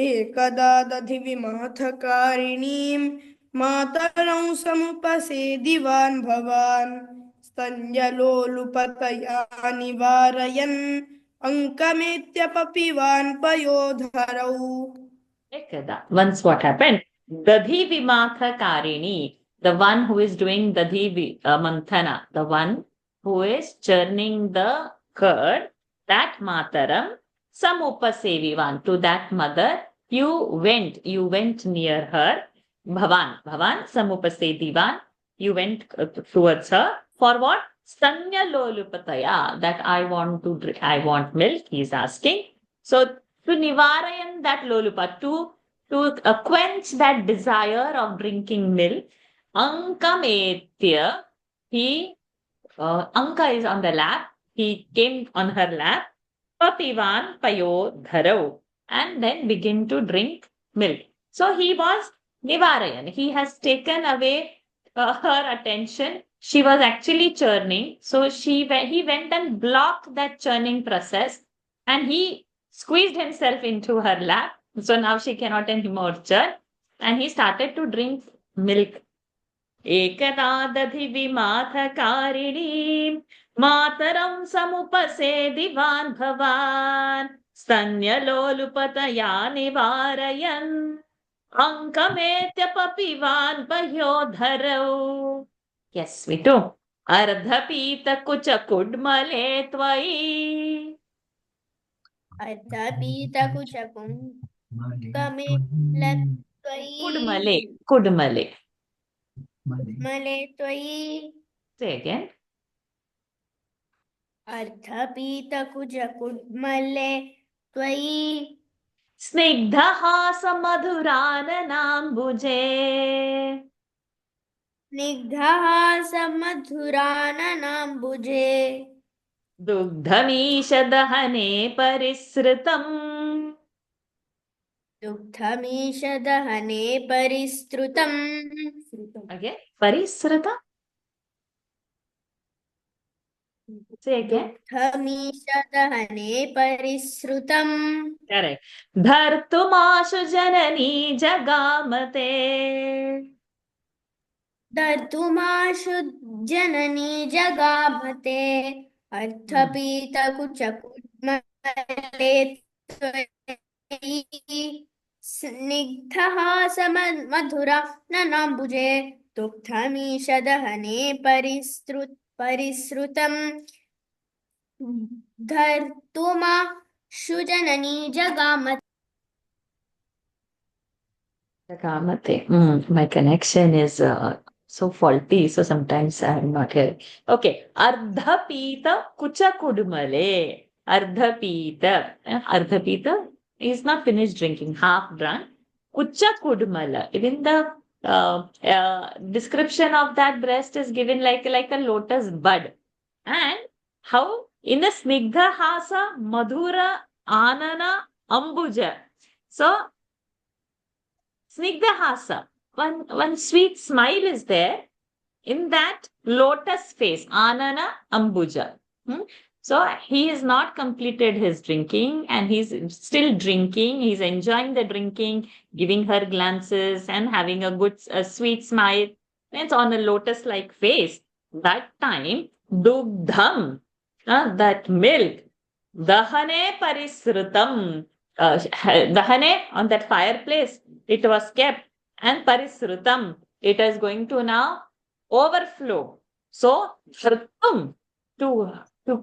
एकदा दधिविमाथकारिणीं मातरं समुपसेदिवान् भवान् स्तन्यलोलुपतया निवारयन् अङ्कमेत्यपपिवान् पयोधरौ. Ekada. Once what happened? Dadhi vimatha karini, the one who is doing dadhi manthana, the one who is churning the curd, that mataram, samupasevivan, to that mother, you went near her, bhavan samupasedivan, you went towards her, for what? Stanya lolupataya, that I want milk, he is asking. So, to nivarayan that lolupa, to quench that desire of drinking milk, ankametya, Anka is on the lap, he came on her lap, papivan payodharau, and then begin to drink milk. So he was nivarayan, he has taken away her attention. She was actually churning, so he went and blocked that churning process, and he squeezed himself into her lap. So now she cannot anymore churn, and he started to drink milk. Ekada dधिविमाथकारिणीं मातरं समुपसेदिवान् भवान् स्तन्यलोलुपतया निवारयन् अङ्कमेत्यपपिवान् पयोधरौ. Yes, we do. अर्धपीतकुचकुड्मले त्वयि कुड्मले त्वयि. Say again. अर्धपीतकुजकुड्मले त्वयि स्निग्धहासमधुराननाम्बुजे स्निग्धहासमधुराननाम्बुजे दुग्धमीशदहने परिसृतम् दुग्धमीशदहने परिसृतम्. Again, परिसृत. Say again. दुग्धमीशदहने परिसृतम्. Correct. धर्तुमाशु जननी जगामते दर्तुमाशु जननी जगामते अर्थपीतकुचकुड्मले त्वयि स्निग्धः समधुरा ननाम्बुजे दुग्धमीशदहने परिसृतं धर्तुमाशु जननी जगामते. Kamate. My connection is so faulty, so sometimes I'm not here. Okay. Ardhapita kuchakudmale. Ardhapita. Ardhapita is not finished drinking, half drunk. Kuchakudmala. Even the description of that breast is given like a lotus bud. And how in a snigdha hasa madhura anana ambuja. So snigdha hasa, one sweet smile is there in that lotus face, anana ambuja. So he has not completed his drinking and he's still drinking. He's enjoying the drinking, giving her glances and having a sweet smile. It's on a lotus-like face. That time, dugdham, that milk, dahane parisrutam, dahane, on that fireplace, it was kept, and parisrutam, it is going to now overflow. So, shrutam, to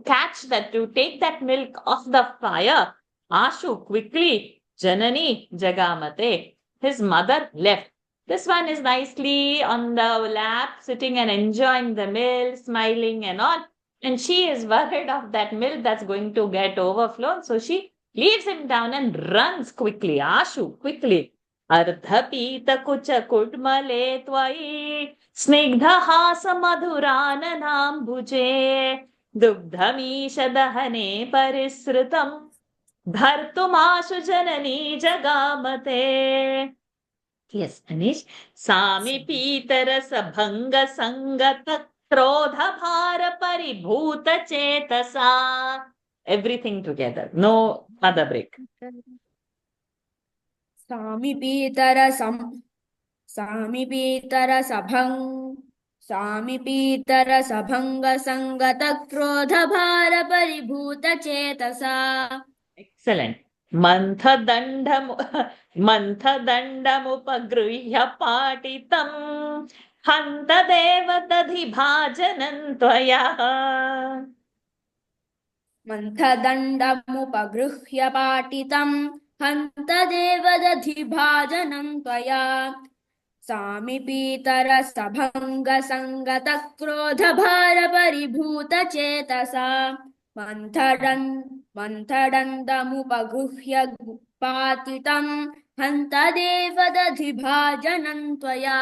catch that, to take that milk off the fire, Ashu quickly, Janani Jagamate, his mother left. This one is nicely on the lap, sitting and enjoying the milk, smiling and all. And she is worried of that milk that's going to get overflown. So she leaves him down and runs quickly. Ashu, quickly. Ardhapita kucha kudmale tvai snigdhahasa madhurananam bhuje dugdhamishadahane parisrutam dhartumashu janani jagamate. Yes, Anish. Sami pitarasa bhanga sangata krodha bhara paribhuta chetasa. Everything together. No other break. सामिपीतरसभङ्गसङ्गतक्रोधभारपरिभूतचेतसा. Excellent. मन्थदण्डमुपगृह्य पाटितं हन्तदेव दधिभाजनं त्वया. मन्थदण्डमुपगृह्य पाटितं हन्तदेव दधिभाजनं त्वया. सामिपीतरसभङ्गसङ्गतक्रोधभारपरिभूतचेतसा. मन्थदण्डमुपगृह्य पातितं हन्तदेव दधिभाजनं त्वया.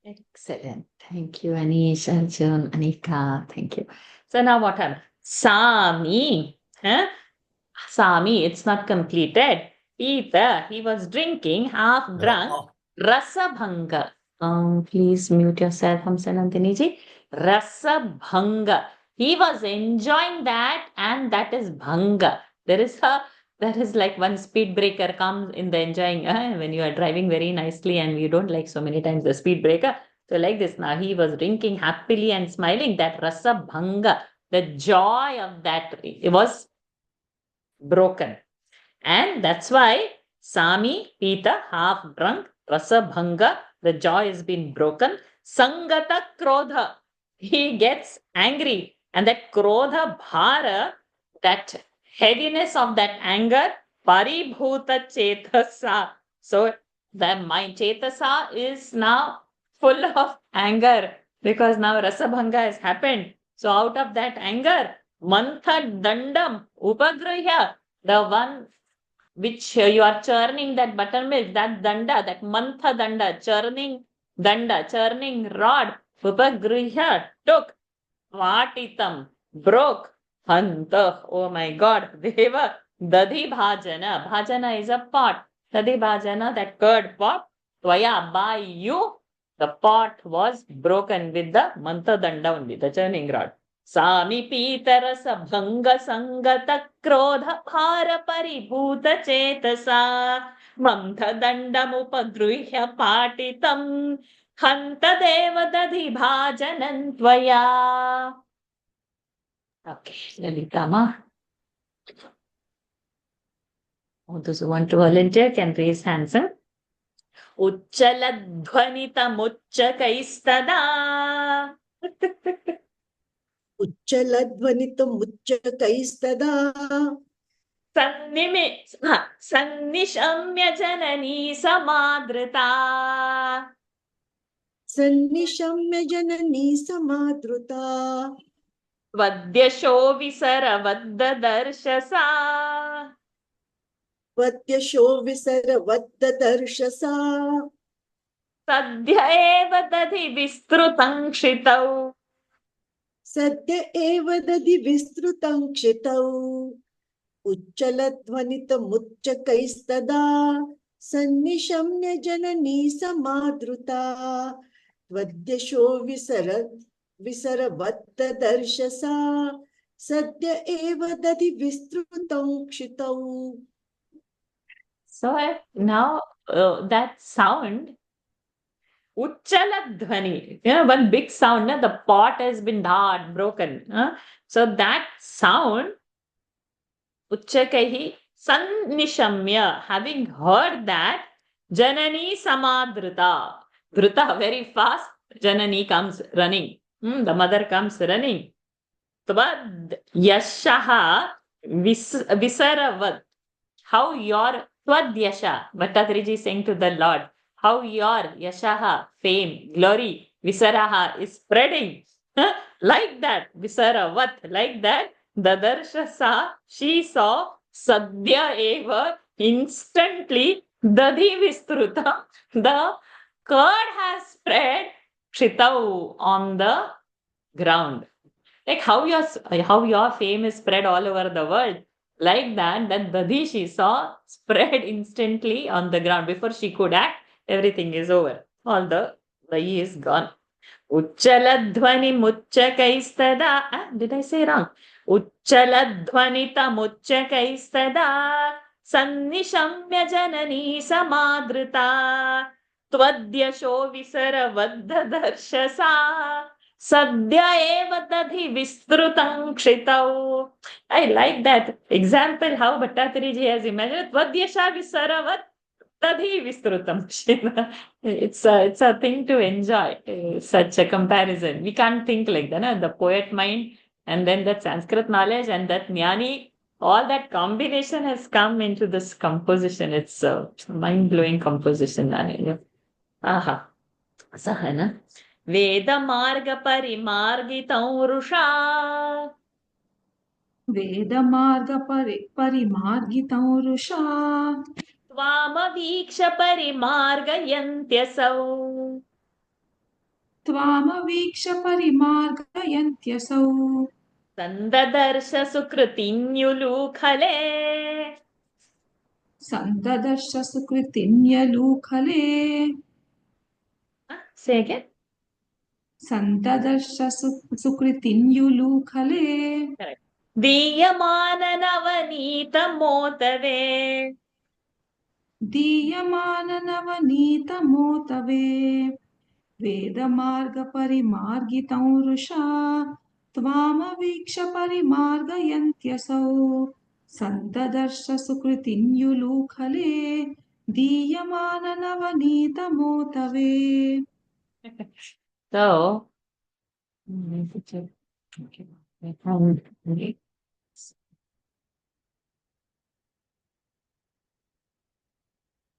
Excellent. Thank you, Anish, Arjun, Anika. Thank you. So now what happened? Sami. Sami, it's not completed. Pita, he was drinking, half drunk. Rasabhanga. Please mute yourself, Hamsa Nandini ji. Rasabhanga. He was enjoying that, and that is bhanga. There is like one speed breaker comes in the enjoying when you are driving very nicely and you don't like so many times the speed breaker. So like this, now he was drinking happily and smiling. That rasabhanga, the joy of that, it was broken. And that's why Sami, Pita, half drunk, rasabhanga, the joy has been broken. Sangata krodha, he gets angry. And that krodha bhara, that heaviness of that anger, paribhuta chetasa. So the mind chetasa is now full of anger because now rasabhanga has happened. So out of that anger, mantha dandam upagrihya, the one which you are churning that buttermilk, that danda, that mantha danda, churning rod, upagrihya, took, Vatitam, broke, hanta, oh my God, deva, dadhi bhajana. Bhajana is a pot. Dadhi bhajana, that curd pot. Tvaya, by you, the pot was broken with the mantha danda only, the churning rod. Sami pitarasa bhanga sangata krodha bhara paribhuta chetasa mantha dandam upadruhya patitam हन्त देवदधिभाजनं त्वया. Okay, Lalita ma. Those who want to volunteer can raise hands. उच्चलध्वनितमुच्चकैस्तदा. उच्चलध्वनितमुच्चकैस्तदा सन्निशम्य जननी समादृता. सन्निशम्य जननी समादृता. वद्यशो विसरवद्ददर्शसा. वद्यशो विसरवद्ददर्शसा. सद्य एव दधि विस्तृतं क्षितौ. सद्य एव दधि विस्तृतं क्षितौ. उच्चलध्वनितमुच्चकैस्तदा सन्निशम्य जननी समादृता. वद्यशो विसरवद्ददर्शसा. सद्य एव दधि विस्तृतं क्षितौ. So now that sound, Uchchaladhvani, one big sound, the pot has been broken. So that sound, Uchchakaihi Sannishamya, having heard that, Janani Samadhrita. Dhrita, very fast, Janani comes running. The mother comes running. Tvad Yashaha Visaravad. How your Tvad Yasha, Bhattatriji is saying to the Lord, how your Yashaha, fame, glory, Visaraha is spreading. Like that, Visaravat, like that, Dadarshasa, she saw Sadhya Eva, instantly, Dadi Vistruta, the curd has spread Kshitau on the ground. Like how your fame is spread all over the world. Like that Dadi she saw spread instantly on the ground. Before she could act, everything is over. All the Dahi is gone. Uchchaladhvani muchchakaistada. Did I say wrong? Uchchaladhvanita muchchakaistada. Sannishamya janani samadrita. Tvadyasho visaravaddharshasa. Sadhya eva dadhi vistrutam kshitau. I like that example how Bhattatriji has imagined. Tvadyasha visaravat dadhi vistrutam kshitau. It's a thing to enjoy, such a comparison. We can't think like that. No? The poet mind and then that Sanskrit knowledge and that jnani, all that combination has come into this composition. It's a mind-blowing composition. Aha. Sahana. Vedamarga parimargitam rusha. Vedamarga parimargitam rusha. Tvamaviksha parimargayantyasau. Tvamaviksha parimargayantyasau. Sandadarsha sukritinyulukhale. Sandadarsha sukritinyulukhale. Say again. Sandadarsha sukritinyulukhale. Correct. Diyamana navanita motave. Diyamana navanita motave. Vedamarga parimargitam rusha. Tvamaviksha parimargayantyasau. Sandadarsha sukritinyulukhale. Diyamana navanita motave. So,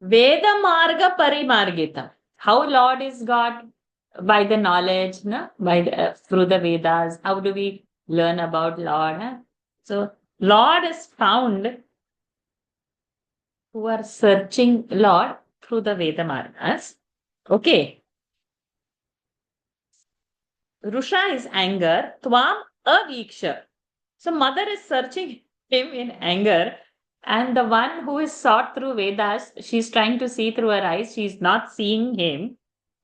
Veda Marga Parimargita. How Lord is God? By the knowledge, no? Through the Vedas. How do we learn about Lord? So, Lord is found who are searching Lord through the Veda Margas. Okay. Rusha is anger. Tvam aviksha. So mother is searching him in anger. And the one who is sought through Vedas, she's trying to see through her eyes. She's not seeing him.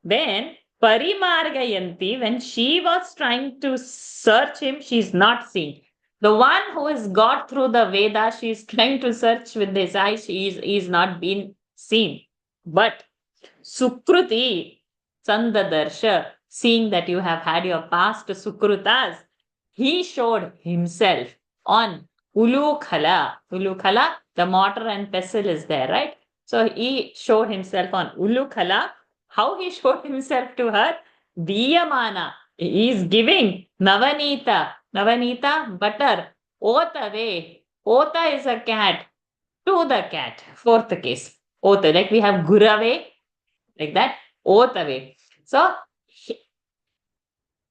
Then parimargayanti, when she was trying to search him, she's not seeing. The one who is got through the Vedas, she's trying to search with his eyes. He is not being seen. But Sukruti, Sandadarsha, seeing that you have had your past sukrutas, he showed himself on Ulukhala. Ulukhala, the mortar and pestle is there, right? So he showed himself on Ulukhala. How he showed himself to her? Diyamana. He is giving Navanita. Navanita, butter. Otave. Ota is a cat. To the cat. Fourth case. Ota. Like we have Gurave. Like that. Otave. So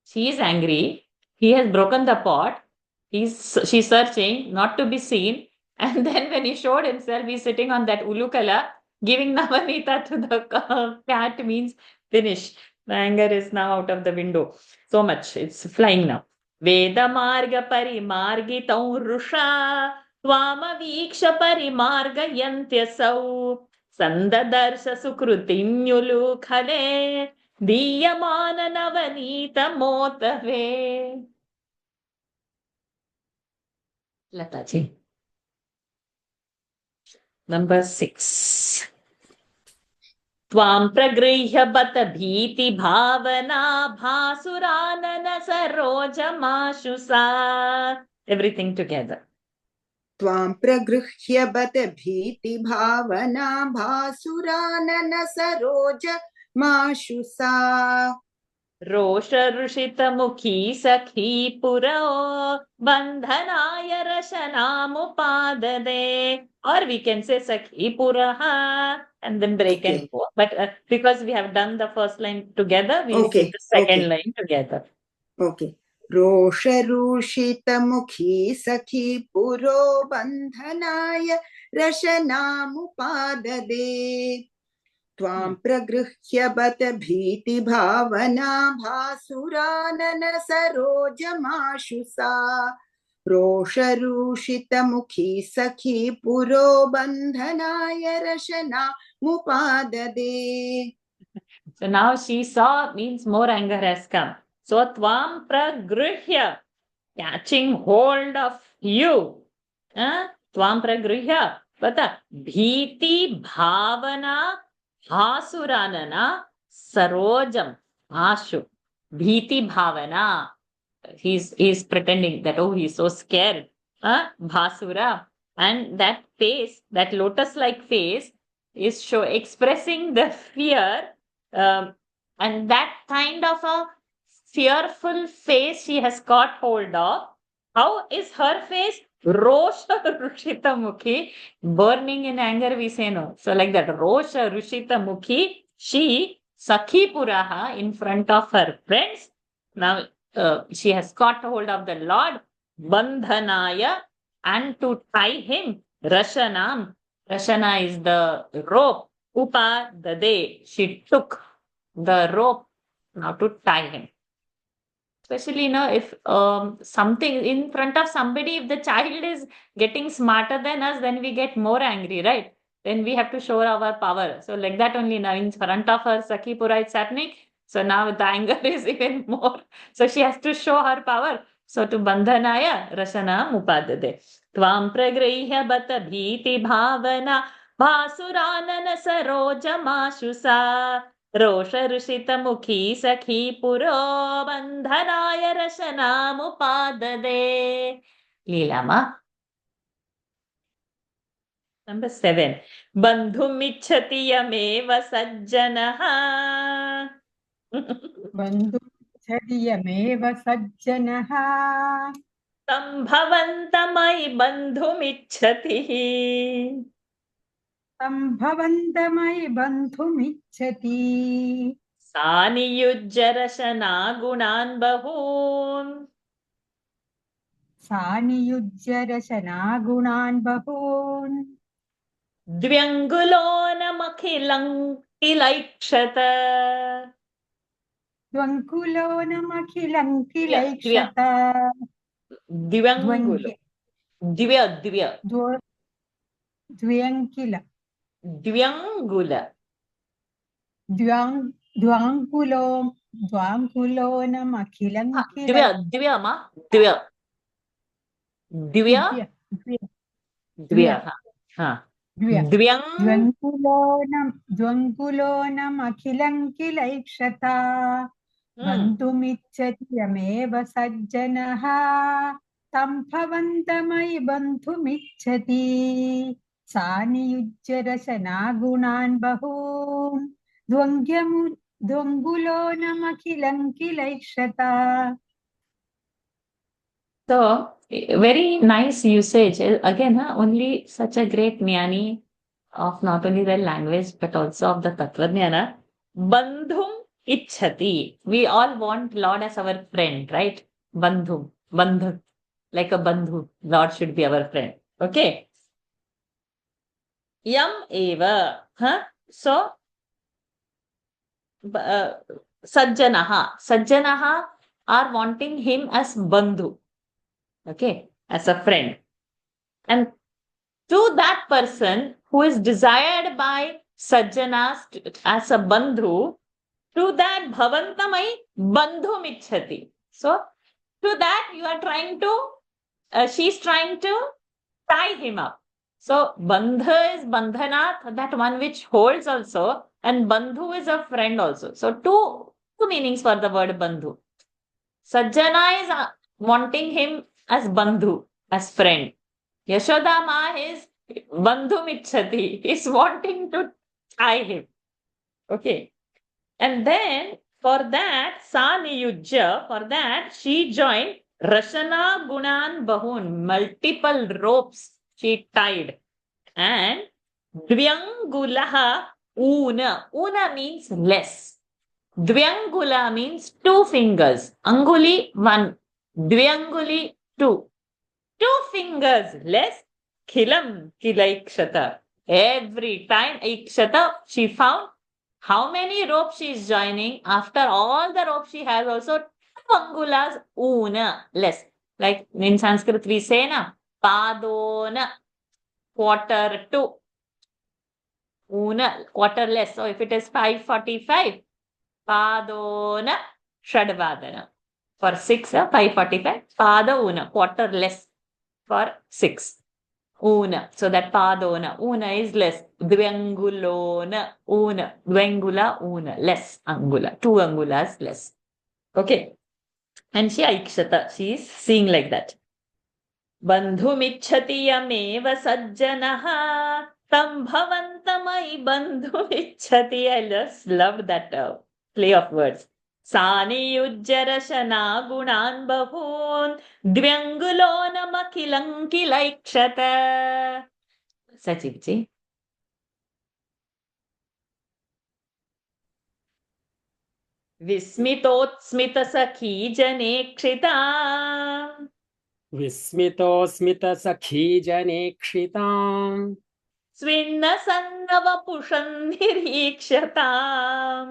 she is angry. He has broken the pot. She's searching, not to be seen. And then when he showed himself, he's sitting on that Ulukala, giving Navanita to the cat means finish. The anger is now out of the window. So much. It's flying now. Veda marga parimargitau rusha tvama viksha parimarga yantyasau sandadarsha sukrutinyu khale diyamana navanita motave. Lataji. Number 6. Tvam pragrihya bata bhiti bhavana bhasurana saroja mashusa. Everything together. Tvam pragrihya bata bhiti bhavana bhasurana saroja mashusa. Rosha rushita mukhi sakhi puro bandhanaya rasanamupadade. Or we can say sakhi puraha and then break and go. But because we have done the first line together, we will do the second line together. Okay. Rosha rushita mukhi sakhi puro bandhanaya rasanamupadade. Tvam pragrihya bata bhiti bhavana bhasurana saroja mashusa. Rosha rushita mukhi sakhi puro bandhanaya rashana mupadade. So now she saw means more anger has come. So tvam pragrihya, catching hold of you. Tvam pragrihya, bata bhiti bhavana Hasuranana sarojam ashu. Bhiti bhavana. He's pretending that, oh, he's so scared. Bhasura. And that face, that lotus-like face, is expressing the fear. And that kind of a fearful face she has caught hold of. How is her face? Rosha Rushita Mukhi, burning in anger, we say no. So like that, Rosha Rushita Mukhi, she, Sakhi Puraha, in front of her friends. Now she has caught hold of the Lord, Bandhanaya, and to tie him, Rashanam. Rashana is the rope. Upa Dade, she took the rope now to tie him. Especially, if something in front of somebody, if the child is getting smarter than us, then we get more angry, right? Then we have to show our power. So like that only now in front of her, Sakhi Pura it's happening. So now the anger is even more. So she has to show her power. So to Bandhanaya, Rasana Mupadade. Tvam pragrihya bata bhiti bhavana bhasurana saroja mashusa. Rosha Rushita Mukhi Sakhi Puro Bandhanaya Rasanamupadade. Leelama. Number 7. Bandhumichhati yameva sajjanaha. Bandhumichhati yameva sajjanaha. Sambhavantamai bandhumichhati. Sambhavantamai bandhumichhati. Saniyujya rashana gunan bahun. Saniyujya rashana gunan bahun. Dvyangulonam kilaikshatha. Dvankulonam kilaikshatha. Dvyangulo. Divya. Dvyankila. Dvyangula. Dvankulonam Divya ma. Divya. Divya. Ha. Dvyang. द्वङ्कुलोनमखिलं किलैक्षता बन्धुमिच्छति यमेव सज्जनः तं भवन्तमयि बन्धुमिच्छति सा नियुज्य रचनागुणान् बहून् द्वङ्गुलोनमखिलं किलैक्षता. So, very nice usage. Again, only such a great jnani of not only the language but also of the Tattvajnana. Bandhum ichhati. We all want Lord as our friend, right? Bandhum. Bandhu. Like a bandhu. Lord should be our friend. Okay. Yam eva. So, Sajjanaha. Sajjanaha are wanting him as bandhu. Okay, as a friend. And to that person who is desired by Sajjanas as a bandhu, to that bhavantamai bandhu michhati. So, to that you are trying to, she's trying to tie him up. So, bandha is bandhanath, that one which holds also, and bandhu is a friend also. So, two meanings for the word bandhu. Sajjana is wanting him as bandhu, as friend. Yashoda Ma is bandhu michhati, is wanting to tie him. Okay. And then for that, sa niyujya, for that she joined Rashana Gunan Bahun, multiple ropes she tied. And Dvyangulaha Una. Una means less. Dvyangula means 2 fingers. Anguli 1. Dvyanguli 2. 2 fingers less. Khilam kilaikshata. Every time ikshata she found how many ropes she is joining. After all the ropes she has also 2 angulas una less. Like in Sanskrit we say na padona quarter to una quarter less. So if it is 5:45. Padona Shadvadana. For 6, 5:45. Pada Una, quarter less for 6. Una. So that Padona. Una is less. Dvyangulona. Una. Dvyangula Una. Less angula. 2 angulas less. Okay. And she aikshata. She is seeing like that. Bandhumichhati yameva sajjanaha tam bhavantamai bandhumichhati. I just love that play of words. Sani yujjarashana gunan bahun dvyangulona makilanki laikshata. Sachivji. Vismitotsmita sakhi janekshita. Vismitosmita sakhi janekshita. Svinna sannavapushan nirikshatam.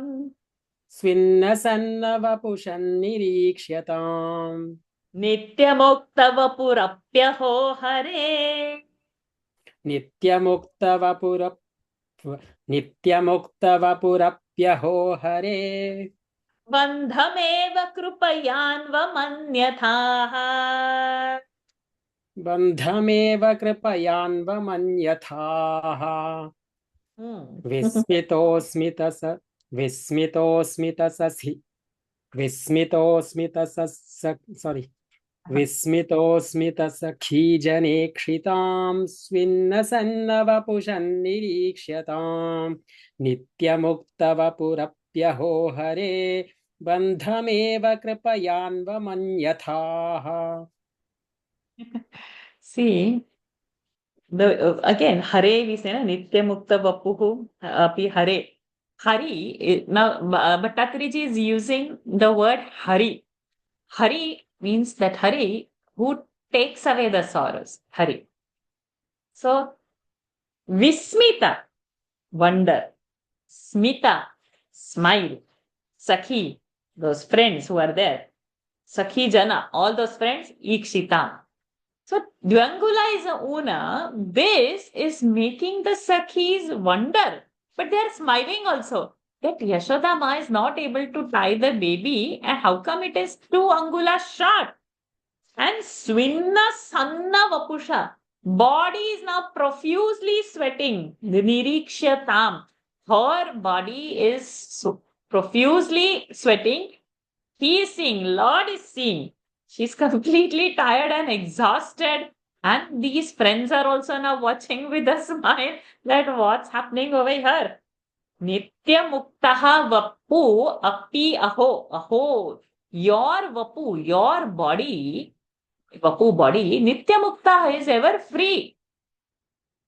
Svinnasannavapushan nirikshyatam. Nityamuktavapurapyaho hare. Nityamukhtavapurapyaho hare. Bandhameva krupayanvamanyathaha. Bandhameva kripayanvamanyathaha. Vismitosmita sakhi janekshitaam svinnasannavapushan nirikshyatam nityamuktavapurapyaho hare bandhameva kripayanvamanyathaha. See, again, Hare we say, na, Nitya Mukta Vapuhu Api Hare. Hari, now Bhattakhariji is using the word Hari. Hari means that Hari who takes away the sorrows. Hari. So, Vismita, wonder. Smita, smile. Sakhi, those friends who are there. Sakhi Jana, all those friends, Ikshita. So, Dvyangula is a Una. This is making the Sakhis wonder. But they are smiling also. That Yashoda Ma is not able to tie the baby. And how come it is 2 angulas short? And Svinna Sanna Vapusha. Body is now profusely sweating. Nirikshatam. Her body is profusely sweating. He is seeing, Lord is seeing. She's completely tired and exhausted. And these friends are also now watching with a smile that what's happening over here. Nitya muktaha vapu api aho. Aho. Your vapu, your body, vapu body, nitya mukta is ever free.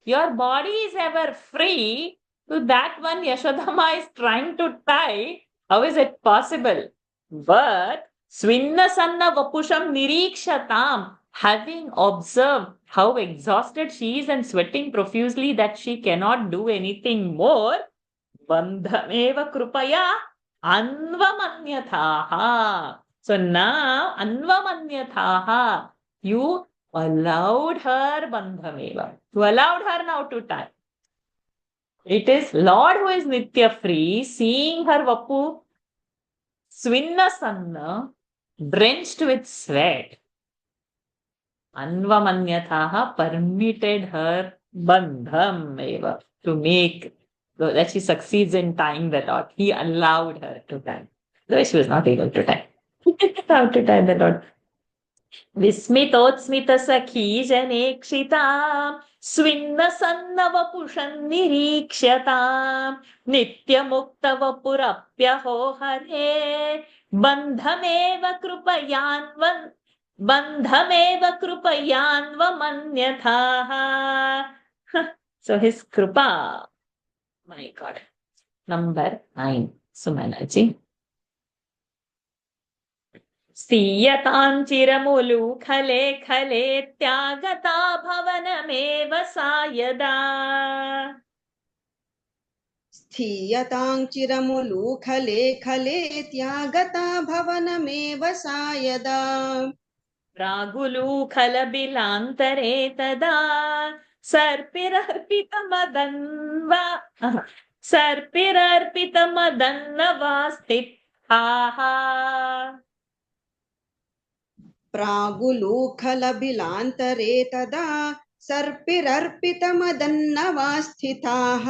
Your body is ever free. To that one Yashodhama is trying to tie. How is it possible? But Svinna Sanna Vapusham Nirikshatam, having observed how exhausted she is and sweating profusely that she cannot do anything more, Bandhameva Krupaya Anvamanyathaha. So now Anvamanyathaha, you allowed her Bandhameva. You allowed her now to tie. It is Lord who is Nitya free, seeing her Vapu Svinna Sanna, drenched with sweat. Anvamanyathaha permitted her bandham eva to make that she succeeds in tying the knot. He allowed her to tie. Though she was not able to tie. How to tie the knot. Vismitotsmita sakhi janekshitam Svinna sanna vapushan nirikshatam Nitya mukta vapurapyaho hare Bandhameva krupayanva So his krupa, my God. Number 9, Sumanaji. Stiyataಂ chiramulu khale khale tyagata bhavanameva sayada. स्थीयतां चिरमुलूखले खले त्यागता भवनमेव सा यदा प्रागुलूखलबिलान्तरे तदा सर्पिरर्पितमदन्नवा स्थिताः. प्रागुलूखलबिलान्तरे तदा सर्पिरर्पितमदन्नवा स्थिताः.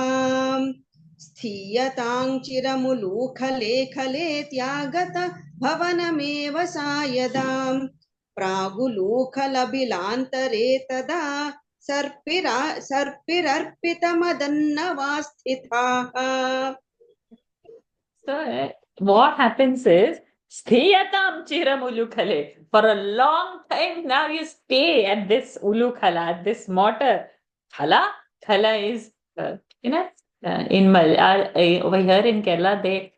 स्थीयतां चिरमुलूखले खले त्यागत भवनमेव सा यदा प्रागुलूखलबिलान्तरे तदा सर्पिरर्पितमदन्नवा स्थिताः. So what happens is Sthiyatam chiram ulukhale. For a long time now you stay at this ulukhala, at this mortar. Khala is, in over here in Kerala, they,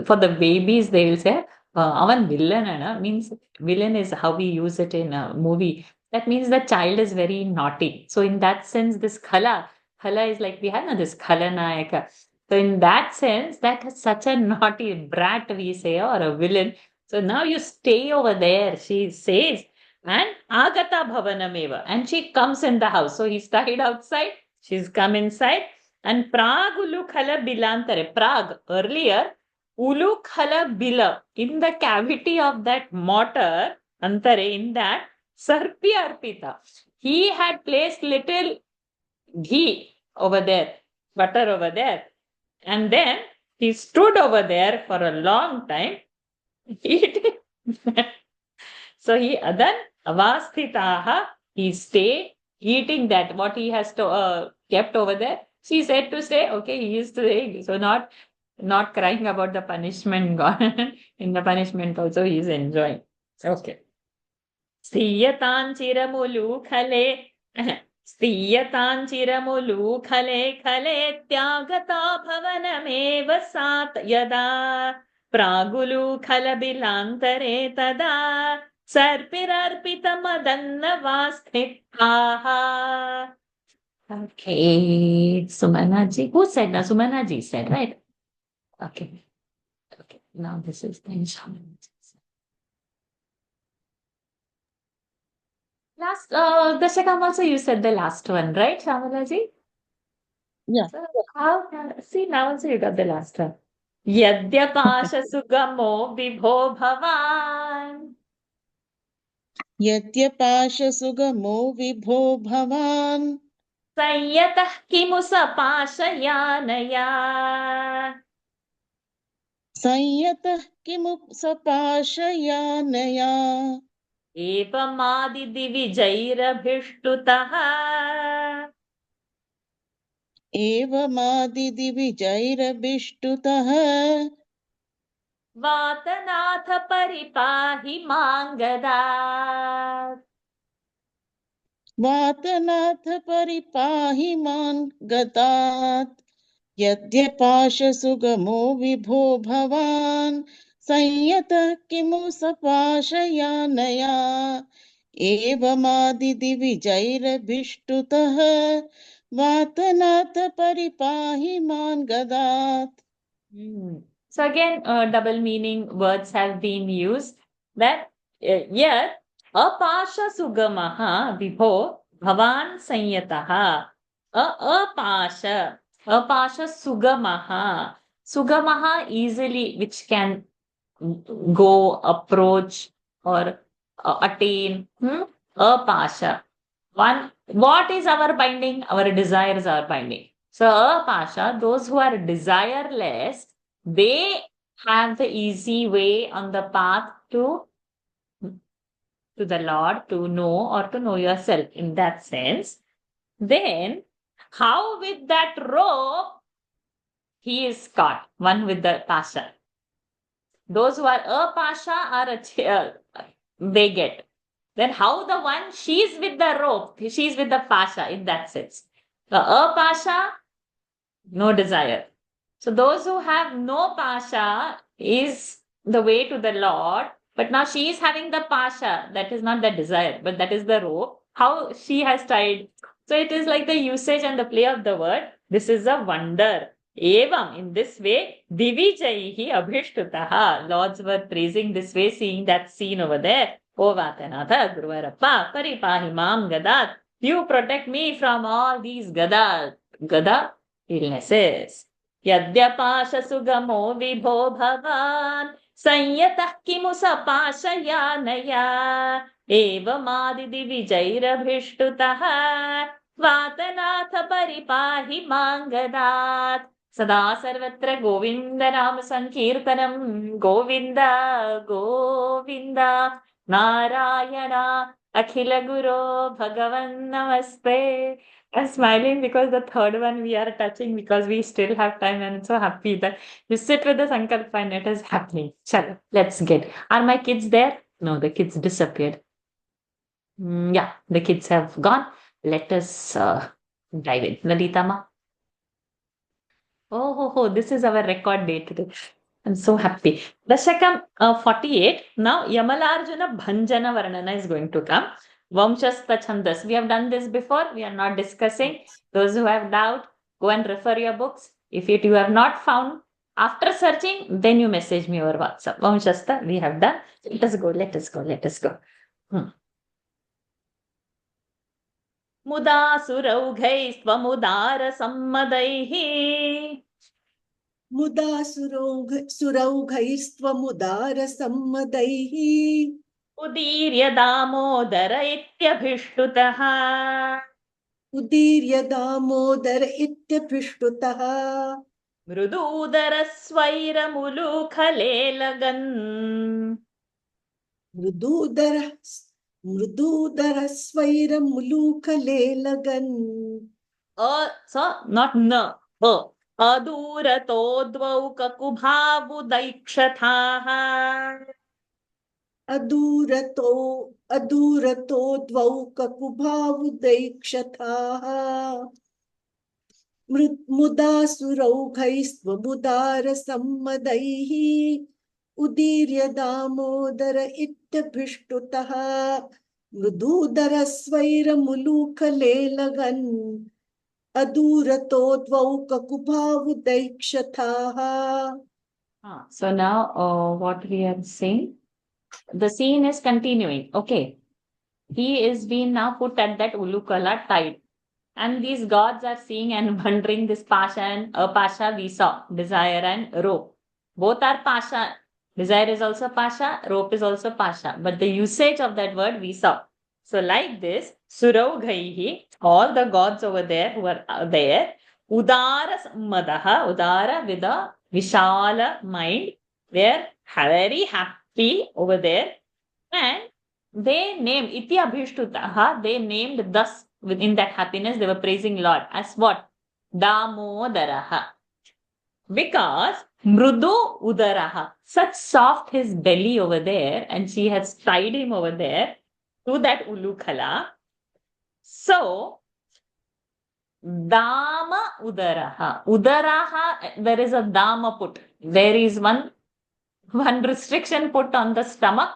for the babies, they will say, avan villan, means villain is how we use it in a movie. That means the child is very naughty. So in that sense, this khala is like we have this khalanayaka. So in that sense, that is such a naughty brat, we say, or a villain. So now you stay over there, she says, and agata bhavanameva, and she comes in the house. So he's tied outside, she's come inside, and prag ulukhala bilantare. Prag, earlier, ulukhala bila, in the cavity of that mortar, antare, in that, sarpi arpita. He had placed little ghee over there, butter over there. And then he stood over there for a long time eating. So he adan avasthitaha, he stayed eating that what he has to kept over there. She said to stay, okay, he is staying. So not crying about the punishment gone. In the punishment also he is enjoying. Okay. Stiyatan chiramulu khale. Stiyatan chiramulu khale khale tyagata bhavanameva sat yada pragulu khalabilantare tada sarpirarpitamadannava sthitaha. Okay, Sumanaji. Who said now? Sumanaji said, right? Okay. Okay. Now this is then Shamanaji. Last, Dashakam also you said the last one, right, Shamalaji? Yeah. So see, now also you got the last one. Yadyapasha sugamo vibho bhavan. यद्यपाशसुगमो विभो भवान् संयतः किमु स पाशयानया संयतः किमु सपाशयानया एवमादिदिविजैरभिष्टुतः एवमादिदिविजैरभिष्टुतः वातनाथ परिपाहि मां गदात् वातनाथ परिपाहि मां गतात् यद्यपाशसुगमो विभो भवान् संयतः किमु सपाशयानया एवमादिदिविजैरभिष्टुतः वातनाथ परिपाहि मां गदात्. So again, double meaning words have been used. That yet apasha sugamaha vibho bhavan sanyataha. Apasha sugamaha. Sugamaha easily, which can go, approach, or attain. Apasha. One, what is our binding? Our desires are binding. So, apasha, those who are desireless, they have the easy way on the path to the Lord, to know or to know yourself in that sense. Then, how with that rope, he is caught, one with the pasha. Those who are apasha are they get. Then how the one, she's with the rope, she's with the pasha in that sense. The apasha, no desire. So those who have no pasha is the way to the Lord, but now she is having the pasha, that is not the desire, but that is the rope. How she has tied. So it is like the usage and the play of the word. This is a wonder. Evam, in this way, Divijaihi Abhishtutaha. Lords were praising this way, seeing that scene over there. O Vatanatha, Guruvarappa, Paripahi Mam Gadat. You protect me from all these Gada illnesses. Yadyapasha sugamo vibho bhavan संयतः किमु सपाशयानया एवमादिदिविजैरभिष्टुतः वातनाथ परिपाहि मां गदात् सदा सर्वत्र गोविन्द नाम संकीर्तनं गोविन्द गोविन्द नारायण अखिल गुरो भगवन् नमस्ते. I'm smiling because the third one we are touching because we still have time, and I'm so happy that you sit with the Sankalpa and it is happening. Chalo, let's get. Are my kids there? No, the kids disappeared. Yeah, the kids have gone. Let us dive in. Lalita ma. Oh, this is our record day today. I'm so happy. Dashakam 48. Now Yamalarjuna Bhanjana Varnana is going to come. Vamshastha Chandas. We have done this before. We are not discussing. Those who have doubt, go and refer your books. If you have not found, after searching, then you message me over WhatsApp. Vamshastha, we have done. Let us go. Muda suraugais tvamudara sammadaihi. मुदा सुरौघैस्त्वमुदारसम्मदैः उदीर्य Damodar इत्यभिष्टुतः मृदूदर स्वैरमुलूखलेलगन् so not न अदूरतो द्वौ ककुभावुदैक्षथाः अदूरतो द्वौ ककुभावुदैक्षथाः मुदा सुरौघैस्त्वमुदारसम्मदैः उदीर्य दामोदर इत्यभिष्टुतः मृदूदरस्वैरमुलूखलेलगन् अदूरतो द्वौ ककुभावुदैक्षथाः. So now what we are saying, the scene is continuing. Okay, he is being now put at that Ulukala tied, and these gods are seeing and wondering this pasha and apasha we saw, desire and rope. Both are pasha Desire is also pasha, rope is also pasha. But the usage of that word we saw. So like this, Suraugaihi, all the gods over there who are there, Udara Madaha, Udara with a Vishala mind, they're very happy over there. And they named Iti Abhishtutaha, they named thus within that happiness, they were praising Lord as what? Damodaraha. Because Mrudu Udaraha, such soft his belly over there, and she has tied him over there to that Ulukhala. So, Dama Udaraha. Udaraha, there is a Dama put. There is one restriction put on the stomach.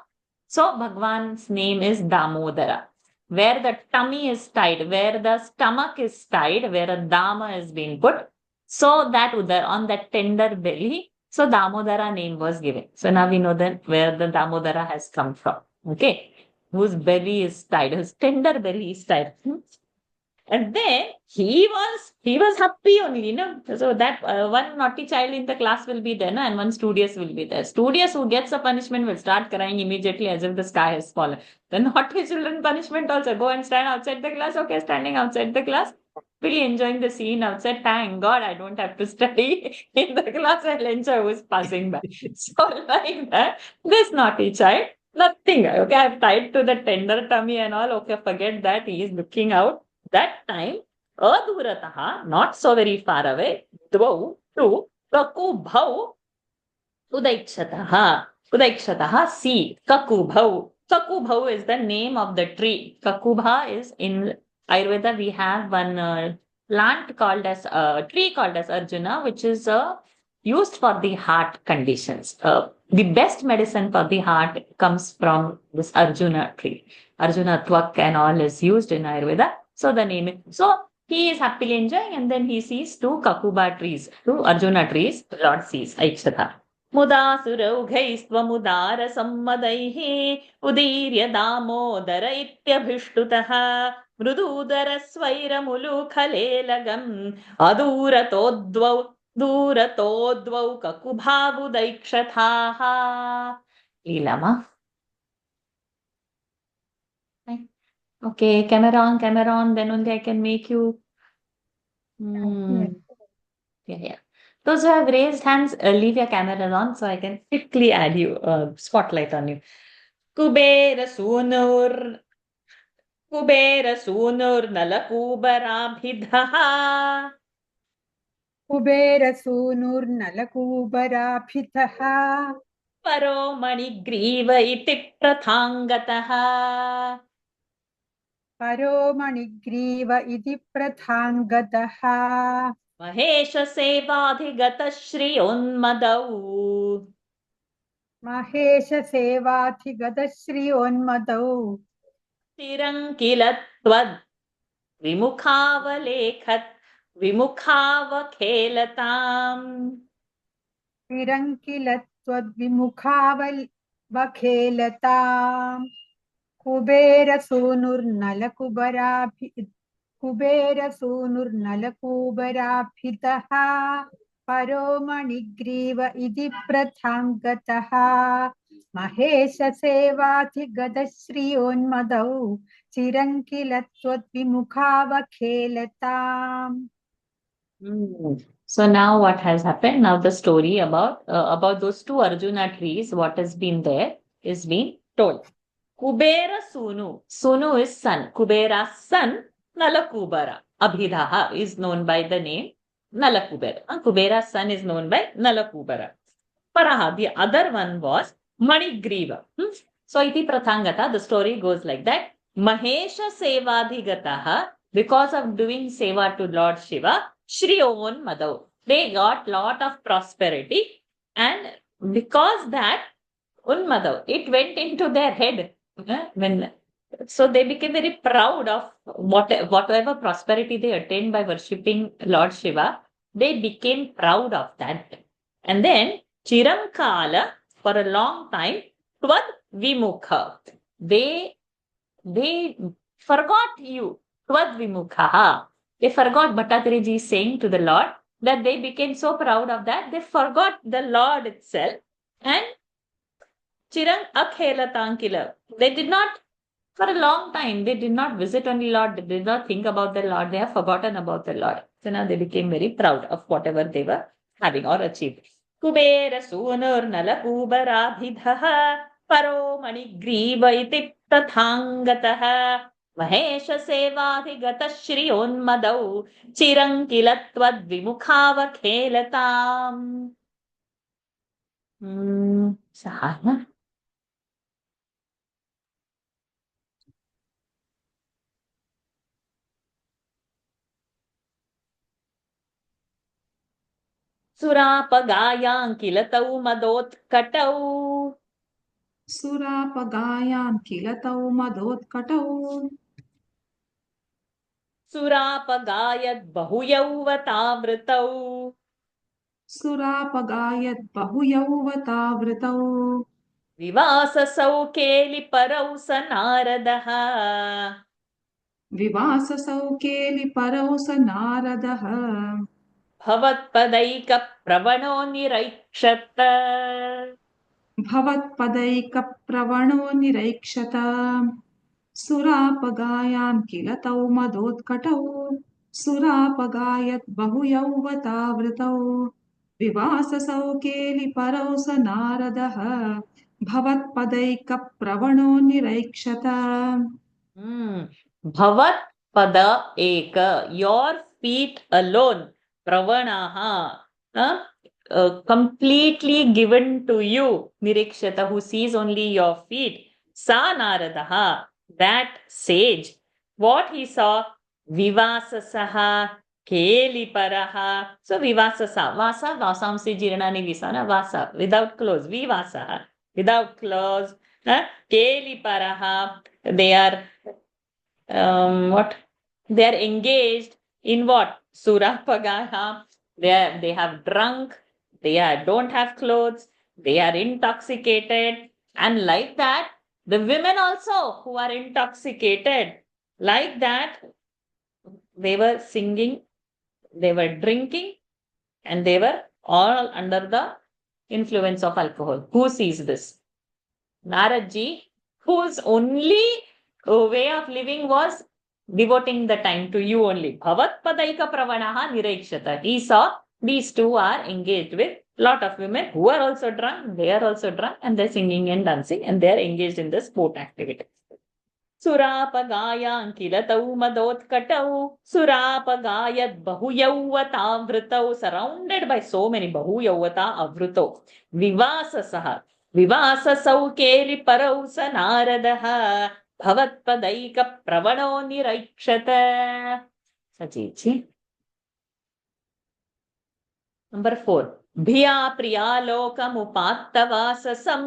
So, Bhagwan's name is Damodara. Where the tummy is tied, where the stomach is tied, where a Dama is being put. So, that Udar on that tender belly. So, Damodara name was given. So, now we know that where the Damodara has come from. Okay. Whose belly is tied, whose tender belly is tied. And then he was happy only, no? So that one naughty child in the class will be there, no? And one studious will be there. Studious who gets a punishment will start crying immediately as if the sky has fallen. The naughty children punishment also, go and stand outside the class. Okay, standing outside the class, really enjoying the scene outside. Thank God I don't have to study in the class. I'll enjoy who's passing by. So like that, this naughty child, nothing. Okay, I've tied to the tender tummy and all. Okay, forget that. He is looking out. That time, Adurataha, not so very far away, Dvau, two, Kakubhau, Udaikshatah, see, Kakubhau. Kakubhau is the name of the tree. Kakubha is in Ayurveda, we have one plant called as, tree called as Arjuna, which is used for the heart conditions. The best medicine for the heart comes from this Arjuna tree. Arjuna Twak and all is used in Ayurveda. So the name is, so he is happily enjoying, and then he sees two Kakuba trees, two Arjuna trees. Lord sees, Aikshata. Muda Suraughaistva Mudara Sammadaihi Udirya Damodara Ityabhishtutaha Mrududara Swaira Mulukhalelagam Aduratodvau Kakubhavu Daikshataha. Leelama. Okay, camera on, then only I can make you. Yeah. Those who have raised hands, leave your cameras on so I can quickly add you, spotlight on you. Kubera Sunur Nalakubarabhidha. Kubera Sunur Nalakubarabhidha. Paro Manigriva iti prathangataha. Paro Manigriva iti prathangataha. Mahesha Sevadhigata Shriyonmadau. Mahesha Sevadhigata Shriyonmadau. Tirankilatvad Vimukhavalekhat Vimukhavakhelatam. Tirankilatvad Vimukhavakhelatam. Kubera Sunur Nalakubarabhitaha Paro Manigriva iti prathangataha. Mahesha Sevati Gadashriyonmadau Chirankilatvat Vimukhavakhelatam. So now what has happened? Now the story about those two Arjuna trees, what has been there is being told. Kubera Sunu. Sunu is son. Kubera's son, Nalakubara. Abhidaha is known by the name Nalakubara. Kubera's son is known by Nalakubara. Paraha, the other one was Manigriva. So iti prathangata, the story goes like that. Mahesha Sevadhigataha, because of doing seva to Lord Shiva, Shriyon Madhav. They got lot of prosperity, and because that Unmadhav, it went into their head. So they became very proud of whatever prosperity they attained by worshipping Lord Shiva. They became proud of that. And then Chiram Kala, for a long time, Tvad Vimukha. They forgot you. Tvad Vimukha. They forgot, Bhattacharya is saying to the Lord that they became so proud of that, they forgot the Lord itself, and Chirang akhelatam kila. They did not, for a long time, they did not visit only Lord, they did not think about the Lord, they have forgotten about the Lord. So now they became very proud of whatever they were having or achieved. Kubera sunur nalakubarabhidhaha paro manigriva iti tathangataha Mahesha sevadhigata shriyonmadau chirankilatvad vimukava khelatam. Sahana. Surapagayankilatau madotkatau. सुरापगायां किल तौ मदोत्कटौ Surapagayat bahuyauvatavritau. सुरापगायत् बहुयौवतावृतौ Vivasasau keliparau sanaradaha. विवाससौ केलिपरौ स नारदः Bhavatpadaika pravano niraikshat. भवत्पदैकप्रवणो निरैक्षत सुरापगायां किल तौ मदोत्कटौ सुरापगायत् बहुयौवतावृतौ विवाससौ केलिपरौ स नारदः भवत्पदैकप्रवणो निरैक्षत Bhavat pada eka, your feet alone, pravanaha, completely given to you, nirikshata, who sees only your feet, sa naradaha, that sage, what he saw, vivasasaha, keliparaha, so vivasasa, vasa, vasamsi jiranani visana, vasa, without clothes, vivasaha, without clothes, keliparaha, they are what they are engaged in what surapagaha, they have drunk, don't have clothes, they are intoxicated, and like that the women also who are intoxicated, like that they were singing, they were drinking, and they were all under the influence of alcohol. Who sees this? Naradji, whose only way of living was devoting the time to you only. Bhavat padaika pravanaha niraikshata. He saw these two are engaged with lot of women who are also drunk. They are also drunk and they're singing and dancing and they are engaged in the sport activity. Surapagayan kilatau madotkatau. Surapagayat bahuyavata avritau. Surrounded by so many bahuyavata avrito. Vivasasaha. Vivasasau keliparau sa naradaha. Bhavatpadaika pravano niraikshata. Sachichi. Number 4. Bhiya priyalokamupattavasasam.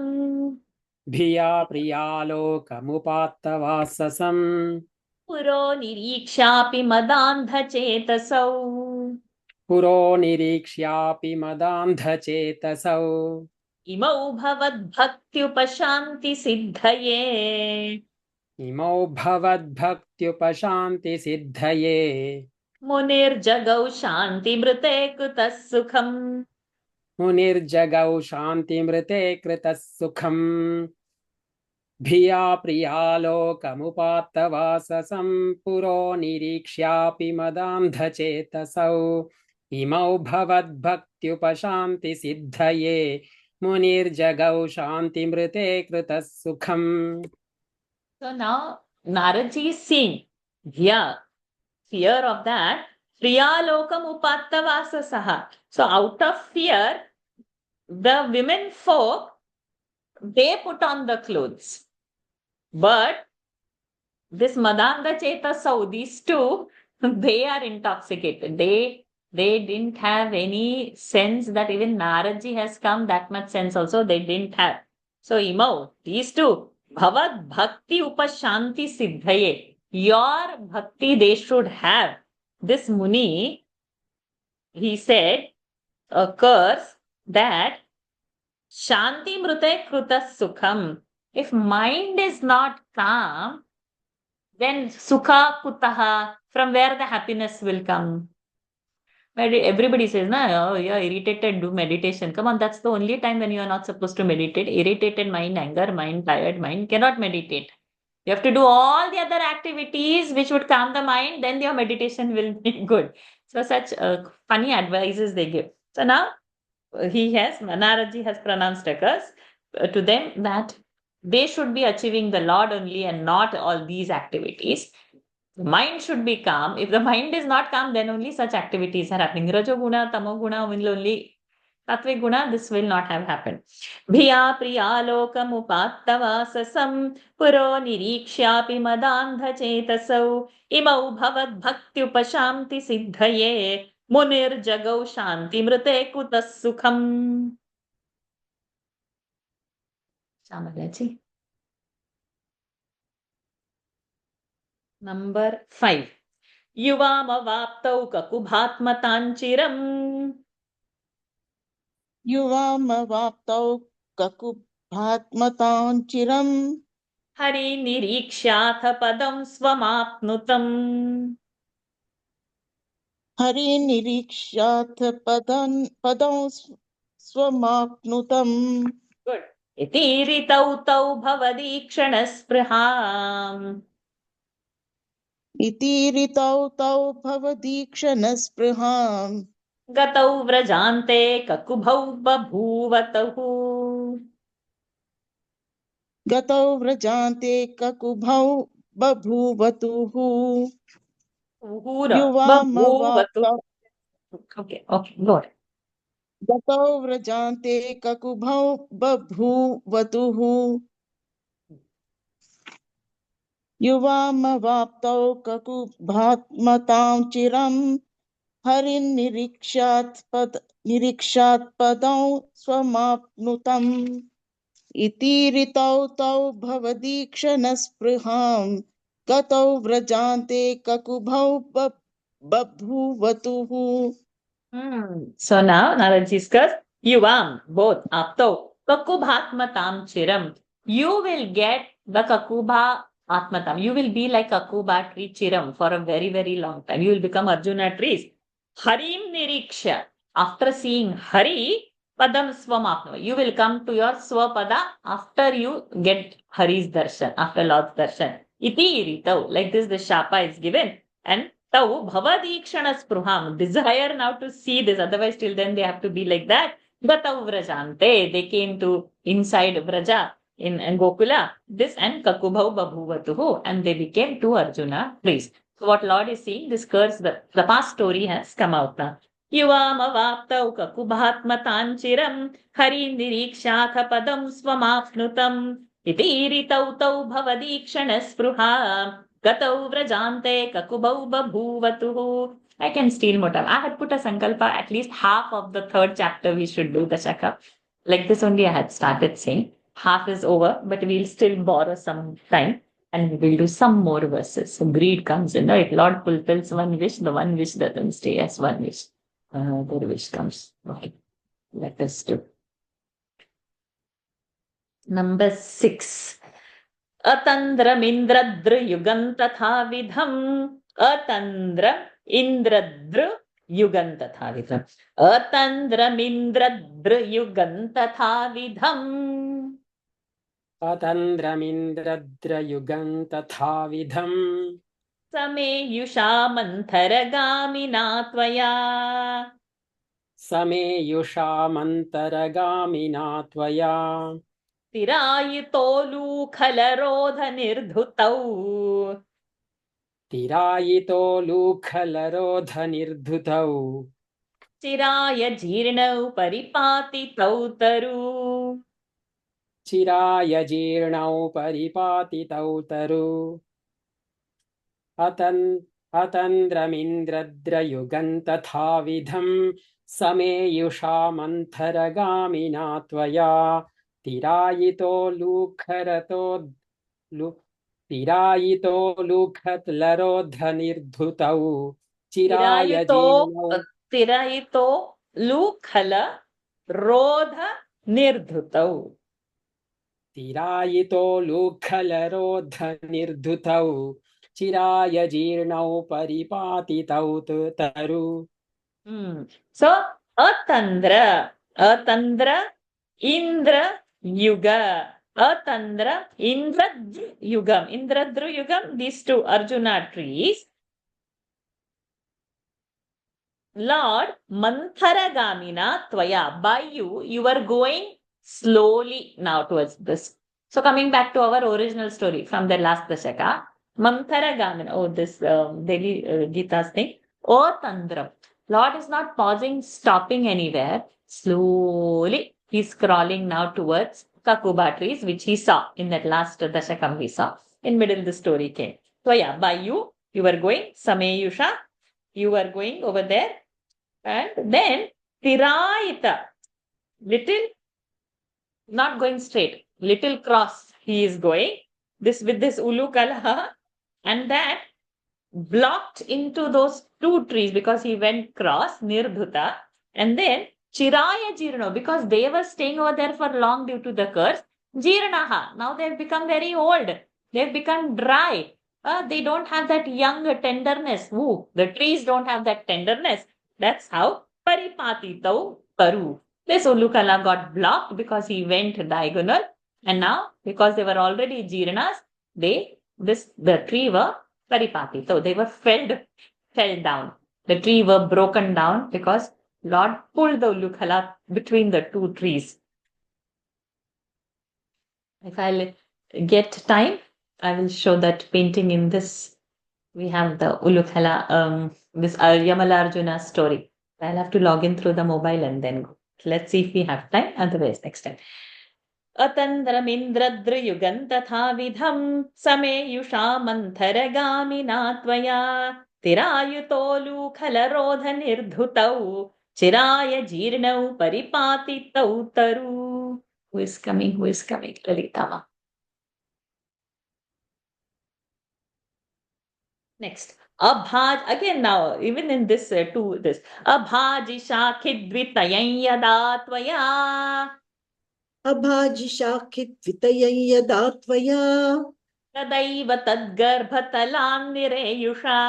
भिया प्रियालोकमुपात्तवाससम् Puro nirikshapi madandhachetasau. पुरो निरीक्ष्यापि मदान्धचेतसौ Imau bhavadbhaktyupashanti siddhaye. इमौ भवद्भक्त्युपशान्तिसिद्धये Munirjagau shanti mrite kutas sukham. मुनिर्जगौ शान्तिमृते कृतः सुखम् भिया प्रियालोकमुपात्तवाससं पुरो निरीक्ष्यापि मदान्धचेतसौ इमौ भवद्भक्त्युपशान्तिसिद्धये मुनिर्जगौ शान्तिमृते कृतः सुखम्. So now Naradji is seeing here, fear of that, priyalokam upattavasasaha. So out of fear, the women folk, they put on the clothes. But this Madanda Chetasau, these two, they are intoxicated. They didn't have any sense that even Naradji has come, that much sense also they didn't have. So Imau, these two, Bhavad Bhakti Upashanti Siddhaye, your bhakti they should have. This Muni, he said, occurs that Shanti Mrute Kruta Sukham. If mind is not calm, then Sukha Kutaha, from where the happiness will come? Everybody says, "Na, oh, you're irritated, do meditation." Come on, that's the only time when you are not supposed to meditate. Irritated mind, anger mind, tired mind cannot meditate. You have to do all the other activities which would calm the mind, then your meditation will be good. So such funny advices they give. So now Naraji has pronounced a curse to them that they should be achieving the Lord only and not all these activities. The mind should be calm. If the mind is not calm, then only such activities are happening. Rajoguna, Tamoguna will only Sattvic guna, this will not have happened. Bhiya priyalokamupattavasasam puro nirikshapi madandha chetasau imau bhavad bhaktyupashamti siddhaye munir jagau shanti mrute kutas sukham. Shamalaji. Number 5. Yuvam kakubhatmatanchiram. युवामवाप्तौ ककुभात्मतां चिरम् Hari nirikshatha padam swamapnutam. हरिनिरीक्ष्याथ पदं स्वमाप्नुतम्. Good. Iti ritau tau bhavadikshanaspृहाम्. इति ऋतौ तौ भवदीक्षणस्पृहाम्. Gatau vrajante kakubhau babhuvatahu. गतौ व्रजान्ते ककुभौ बभूवतुः. युवामवाप्तौ Okay, go ahead. गतौ व्रजान्ते ककुभौ बभूवतुः. युवामवाप्तौ ककुभात्मतां चिरम् हरिनिरीक्षात् पदं स्वमाप्नुतम्. इति ऋतौ तौ भवदीक्षणस्पृहाम् गतौ व्रजान्ते ककुभौ बभूवतुः. So now Naraji's curse, Yuvam, both, Apto, Kakubhatmatam Chiram. You will get the Kakubha Atmatam. You will be like Kakuba tree Chiram for a very, very long time. You will become Arjuna trees. Harim Niriksha. After seeing Hari, Padam Swamapno. You will come to your Swapada after you get Hari's darshan, after Lord's darshan. Iti Ritau. Like this, the Shapa is given. And Tau Bhavadikshana Spruham. Desire now to see this. Otherwise, till then they have to be like that. Gatau Vrajante. They came to inside Vraja in Gokula. This and Kakubhau Babhuvatuhu. And they became two Arjuna trees. So what Lord is saying, this curse, the past story has come out now. Yuvam kakubhatmatan chiram hari nirikshatha padam swamapnutam iti ritau tau bhavadikshana spruha gatau vrajante kakubau babhuvatuhu. I can steal more time. I had put a sankalpa, at least half of the 3rd chapter we should do the Shaka. Like this only I had started saying. Half is over, but we'll still borrow some time. And we will do some more verses. So greed comes in, right? Lord fulfills one wish, the one wish doesn't stay as one wish. Their wish comes. Okay. Let us do. Number 6. Atandram indradru yugam tatha vidham. Atandram indradru yugam tatha vidham. Atandram indradru yugam tatha vidham. Atandramindradra-yugam tathavidham Sameyusha mantharagāminā tvaya. Sameyusha mantaragamina tvaya Tirayito lūkhala-rodha nirdhutau. Tirayito lūkhala-rodha nirdhutau Chiraya jirnau paripātitau taru. Chiraya jirnau paripātitau taru Atandramindradra-yugam tathavidham Sameyusha mantaragamina tvaya Tirayito lūkhatlarodha nirdhutau Chiraya jirnau Tirayito lūkhala-rodha nirdhutau. Tirayito lūkhala-rodha nirdhutau Chiraya jirnau paripātitau taru. So, Atandra, Indra Yuga, Atandra, Indradru Yugam, these two Arjuna trees. Lord, Mantharagamina Tvaya, by you are going slowly now towards this. So, coming back to our original story from the last Dashaka, Mantharagamina, this Delhi Gita's thing, O Tandram. Lord is not pausing, stopping anywhere. Slowly, he's crawling now towards Kakuba trees, which he saw in that last Dashakam we saw. In middle, the story came. So, yeah, by you are going, Sameyusha, you are going over there. And then Tirayita, little, not going straight, little cross he is going. This with this Ulukala, and that blocked into those two trees because he went cross, Nirdhuta. And then Chiraya Jirno, because they were staying over there for long due to the curse. Jirnaha, now they've become very old. They've become dry. They don't have that young tenderness. Ooh, the trees don't have that tenderness. That's how Paripatitau Paru. This Ulukala got blocked because he went diagonal. And now, because they were already Jirnas, the tree were Paripati. So they were fell down. The tree were broken down because Lord pulled the Ulukala between the two trees. If I'll get time, I will show that painting in this. We have the Ulukala, this Yamalarjuna story. I'll have to log in through the mobile and then go. Let's see if we have time. Otherwise, next time. अतन्द्रमिन्द्रद्रुयुगं तथा विधं समेयुषा मन्थरगामिना त्वया तिरायुतोलूखलरोधनिर्धुतौ चिराय जीर्णौ परिपातितौ तरु. Who is coming? Lalitama. Next. Abhaj, again now, even in this this. Abhajishakidvitayam yada tvaya. अभाजिशाखिद्वितयं यदा त्वया तदैव तद्गर्भतलान्निरेयुषा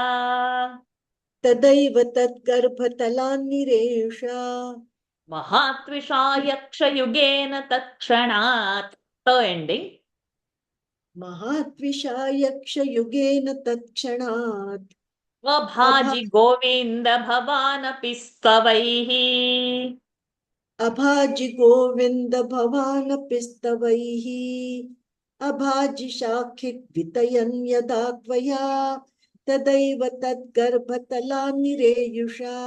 तदैव तद्गर्भतलान्निरेयुषा महात्विषा यक्षयुगेन तत्क्षणात्. ending. महात्विषा यक्षयुगेन तत्क्षणात् अभाजि Govind भवानपि स्तवैः अभाजि Govind भवानपि स्तवैः अभाजि शाखिद्वितयं यदा त्वया तदैव तद्गर्भतलान्निरेयुषा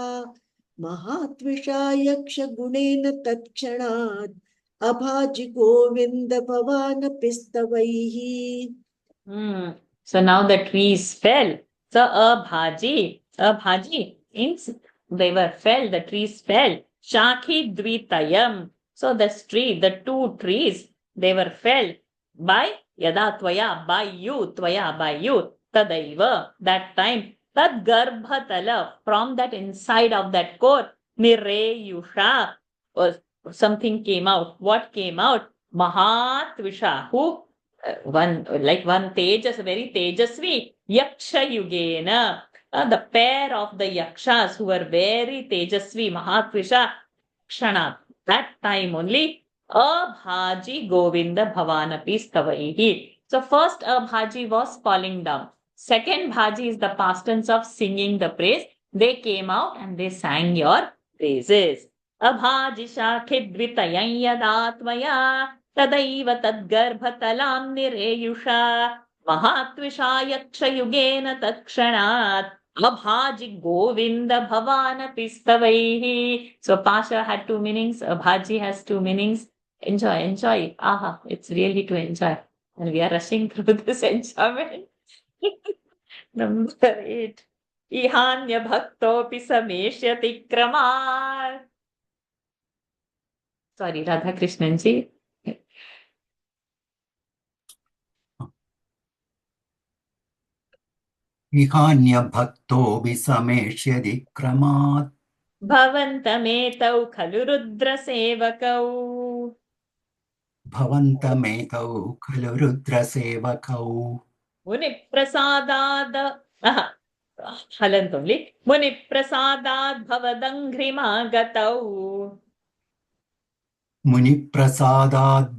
महात्विषा यक्षगुणेन तत्क्षणात् अभाजि Govind भवानपि स्तवैः. So now the trees fell. So abhaji means they were fell, the trees fell. Shakhi dvitayam. So the two trees, they were fell by yada tvaya, by you, tvaya, by you. Tadaiva, that time. Tad garbhatala, from that inside of that core, nireyusha, something came out. What came out? Mahatvisha, who one tejas, very tejasvi, yaksha yugena, the pair of the yakshas who were very tejasvi, Mahatvisha, kshana. That time only, Abhaji Govinda Bhavanapi Stavaihi. So first Abhaji was falling down. Second Bhaji is the past tense of singing the praise. They came out and they sang your praises. Abhaji Shakhidvitayam yada tvaya तदैव तद्गर्भतलां निरेयुषा महात्विषा यक्षयुगेन तत्क्षणात् अभाजि Govind भवानपि स्तवैः. So Pasha had two meanings, Abhaji has two meanings. Enjoy. Aha, it's really to enjoy. And we are rushing through this enjoyment. Number 8. Ihanya bhaktopi sameshyati kramat. Sorry, Radha Krishnan ji. इहान्य भक्तो विसमेष्यदि क्रमात् भवन्तमेतौ खलु रुद्रसेवकौ रुद्रसेवकौ मुनिप्रसादाद हलन्त only. मुनिप्रसादात् भवदङ्घ्रिमागतौ. मुनिप्रसादात्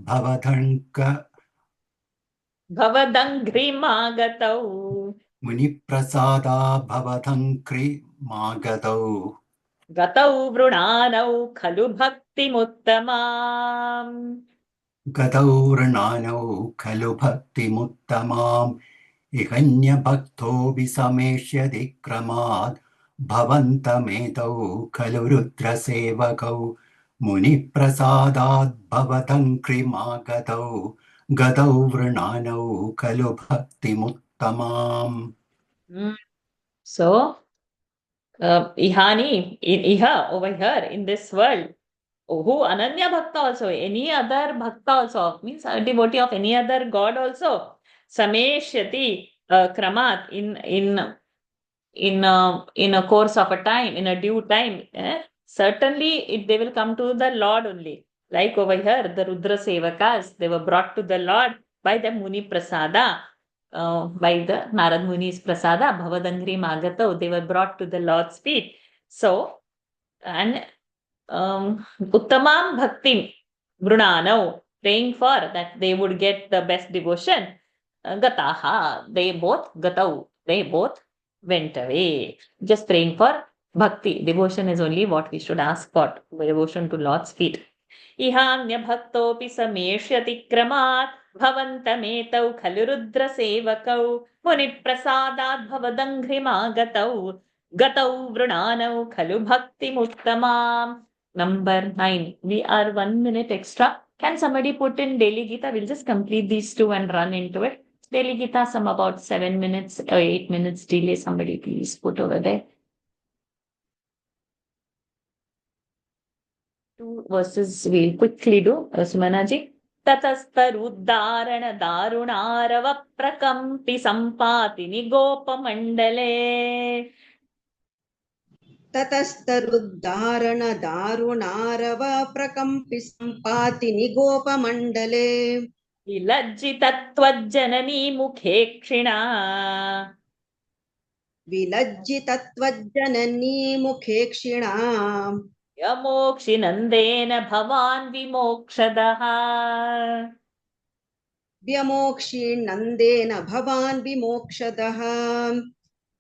भवदङ्घ्रिमागतौ. मुनिप्रसादात् भवदङ्घ्रिमागतौ. गतौ वृणानौ खलु भक्तिमुत्तमाम्. गतौ वृणानौ खलु भक्तिमुत्तमाम् इहन्यभक्तो विसमेष्यति क्रमात् भवन्तमेतौ खलु रुद्रसेवकौ मुनिप्रसादात् भवदङ्घ्रिमागतौ गतौ वृणानौ खलु भक्तिमुत्तमाम्. So, ihani, iha over here in this world, who Ananya Bhakta also, any other Bhakta also, means a devotee of any other God also, Sameshyati Kramat in a course of a time, in a due time, certainly they will come to the Lord only. Like over here, the Rudra Sevakas, they were brought to the Lord by the Muni Prasada, by the Narad Muni's Prasada, Bhavadangri Magato, they were brought to the Lord's feet. So, and Uttamam Bhakti Brunanau, praying for that they would get the best devotion. Gataha, they both went away. Just praying for bhakti. Devotion is only what we should ask for. Devotion to Lord's feet. Ihanya bhaktopi sameshyati kramat bhavantametau khalu rudra sevakau muni prasadat bhavadangrimagatau gatau vrunanau khalu bhakti muttamam. Number 9. We are 1 minute extra. Can somebody put in daily Gita? We'll just complete these two and run into it. Daily Gita, some about 7 minutes or 8 minutes delay. Somebody please put over there. 2 verses we'll quickly do. Sumanaji. Tatastaruddarana darunarava prakampi sampati nigopamandale. ततस्तरुद्धारण दारुणारव प्रकम्पि Sampati निगोपमण्डले विलज्जितत्वज्जननी मुखे क्षिणा विलज्जितत्वज्जननी मुखे क्षिणा व्यमोक्षिनन्देन भवान् विमोक्षदः व्यमोक्षिनन्देन भवान् विमोक्षदः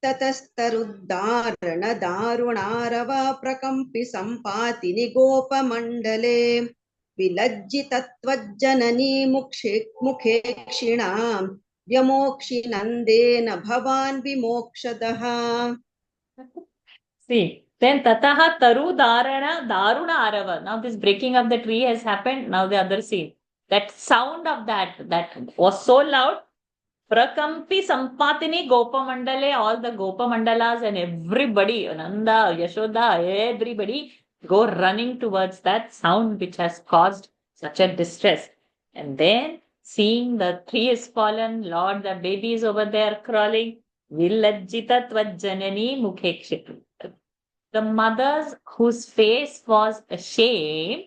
ततस्तरुद्धारण दारुणारव प्रकम्पि सम्पाति निगोपमण्डले विलज्जितत्वज्जननी मुखे क्षिणां व्यमोक्षिनन्देन भवान् विमोक्षदः. See, then tataha taru daruna arava. Now this breaking of the tree has happened. Now the other scene. That sound of that was so loud. Prakampi Sampatini Gopamandale, all the Gopamandalas and everybody, Nanda, Yashoda, everybody go running towards that sound which has caused such a distress. And then seeing the tree is fallen, Lord, the baby is over there crawling, Villajjita Tvajjanani Mukhekshit. The mothers whose face was ashamed,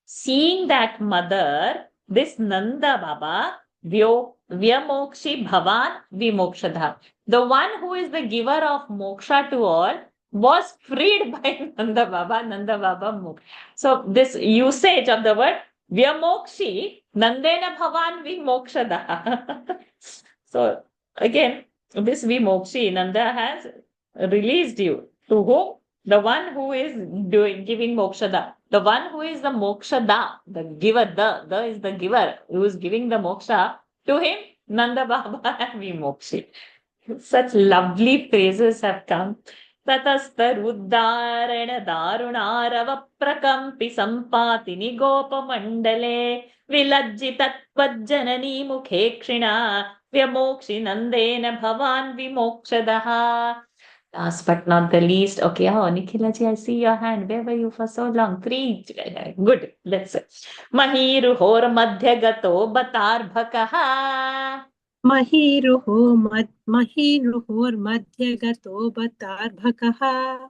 seeing that mother, this Nanda Baba, Vyamokshi Bhavan Vimokshadha. The one who is the giver of moksha to all was freed by Nanda Baba Moksha. So this usage of the word Vyamokshi Nandena Bhavan Vimokshadha. So again, this Vimokshi, Nanda has released you. To whom? The one who is giving mokshada. The one who is the mokshada, the giver, the is the giver, who is giving the moksha, to him, Nanda Baba and Vimokshi. Such lovely phrases have come. Tatastaruddarana darunarava prakampi sampati nigopamandale vilajjitattvajjanani mukhekshina vyamokshi nandena bhavan vimokshadaha. Last but not the least, okay, Nikhila ji, I see your hand. Where were you for so long? 3. Good. Let's say. Mahiruhor madhyagato batarbhakaha. Mahiruhor madhyagato batarbhakaha.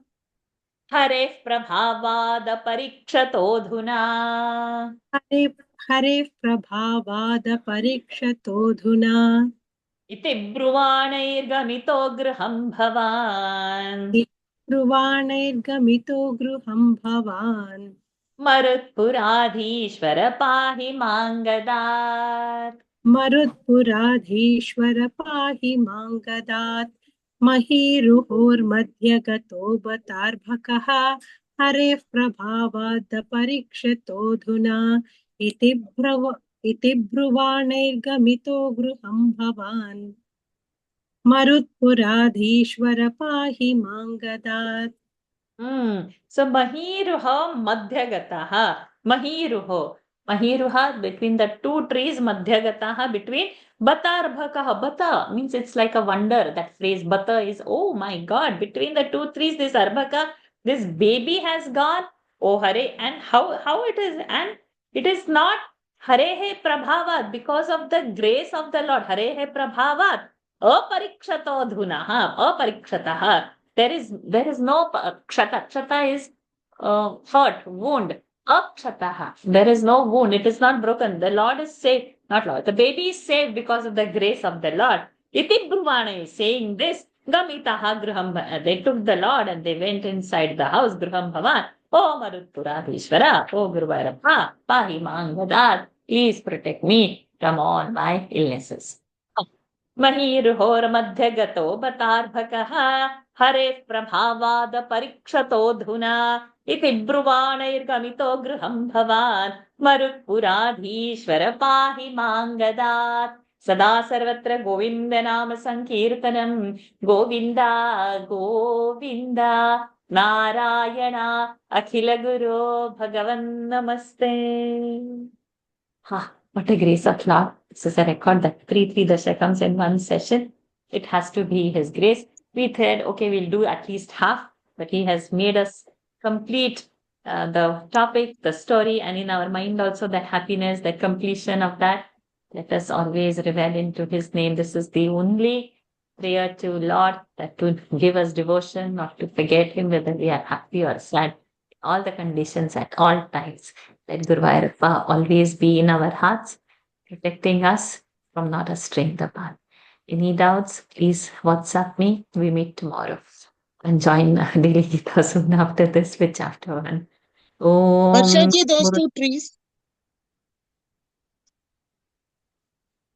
Hare prabhavada parikshatodhuna. Hare prabhavada parikshatodhuna. इति ब्रुवाणैर्गमितो गृहं भवान् ब्रुवाणैर्गमितो गृहं भवान् मरुत्पुराधीश्वर पाहि माङ्गदात् मरुत्पुराधीश्वर पाहि मां गदात् महीरुहोर्मध्यगतो बतार्भकः हरेः प्रभावादपरीक्षितोऽधुना इति ब्रुवाणैर्गमितो गृहं भवान् मरुत्पुराधीश्वर पाहि मां गदात् So Mahiruha Madhyagataha. Mahiruha between the two trees, Madhyagataha between Batarbhakaha. Bata means it's like a wonder. That phrase Bata is, oh my God, between the two trees, this Arbhaka, this baby has gone. Oh Hare, and how it is, and it is not Harehe Prabhavat because of the grace of the Lord. Harehe Prabhavat. Aparikshato dhunaha, aparikshataha. There is no kshata. Kshata is hurt, wound. Akshataha. There is no wound. It is not broken. The Lord is saved. Not Lord. The baby is saved because of the grace of the Lord. Iti Brahmana is saying this. Gamitaha Graham. They took the Lord and they went inside the house. Graham Bhavan. Oh Marutpuradhishvara. Oh Guru Bhairapa. Pahi Mangadat. Please protect me from all my illnesses. महीरुहोर्मध्यगतो बतार्भकः हरेः प्रभावादपरीक्षतोऽधुना इति ब्रुवाणैर्गमितो गृहं भवान् मरुत्पुराधीश्वर पाहि माङ्गदात् सदा सर्वत्र गोविन्द नाम संकीर्तनं गोविन्द गोविन्द नारायण अखिल गुरो भगवन् नमस्ते. What a grace of Lord. This is a record that three dashakams in one session. It has to be His grace. We said, okay, we'll do at least half, but He has made us complete the topic, the story, and in our mind also the happiness, the completion of that. Let us always revel into His name. This is the only prayer to Lord that to give us devotion, not to forget Him, whether we are happy or sad, all the conditions at all times. Let Guru Vairappa always be in our hearts, protecting us from not straying the path. Any doubts, please WhatsApp me. We meet tomorrow. And join Daily Gita soon after this with chapter 1. Varshaji, those two trees.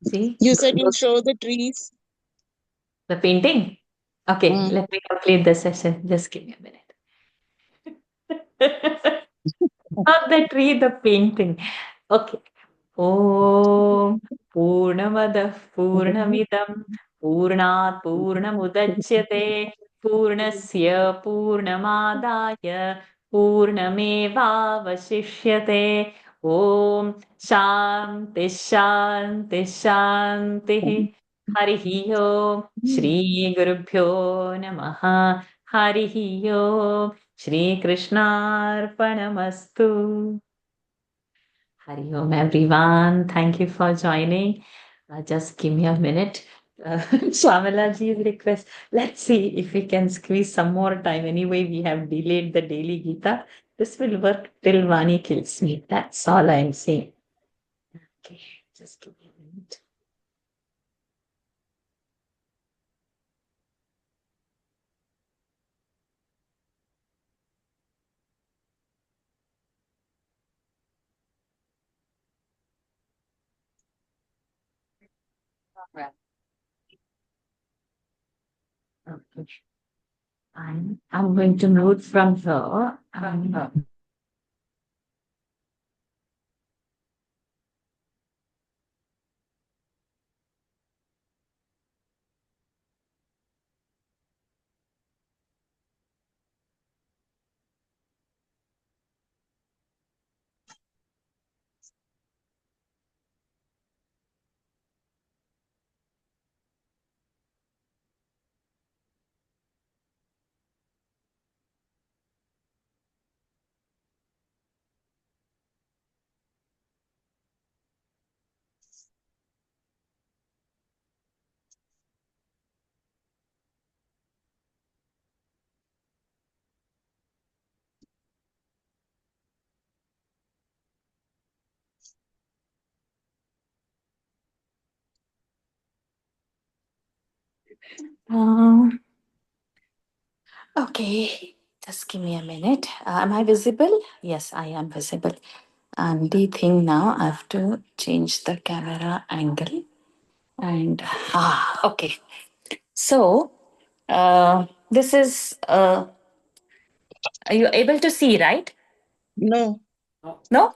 See? You said you'll show the trees. The painting? Okay, let me complete the session. Just give me a minute. Not the tree, the painting. Okay. Om Purnamadah Purnamidam Purnat Purnamudachyate Purnasya Purnamadaya Purnamevavashishyate Om Shanti Shanti Shanti Harihi Om Shri Gurubhyo Namaha Harihi Om Shri Krishnarpanamastu. Hari Om, everyone. Thank you for joining. Just give me a minute. Swamalaji's request. Let's see if we can squeeze some more time. Anyway, we have delayed the daily Gita. This will work till Vani kills me. That's all I'm saying. Okay, just give me a minute. Okay. I'm going to mute from here. Okay, just give me a minute. Am I visible? Yes, I am visible. Only thing now, I have to change the camera angle. And okay. So, this is. Are you able to see, right? No. No?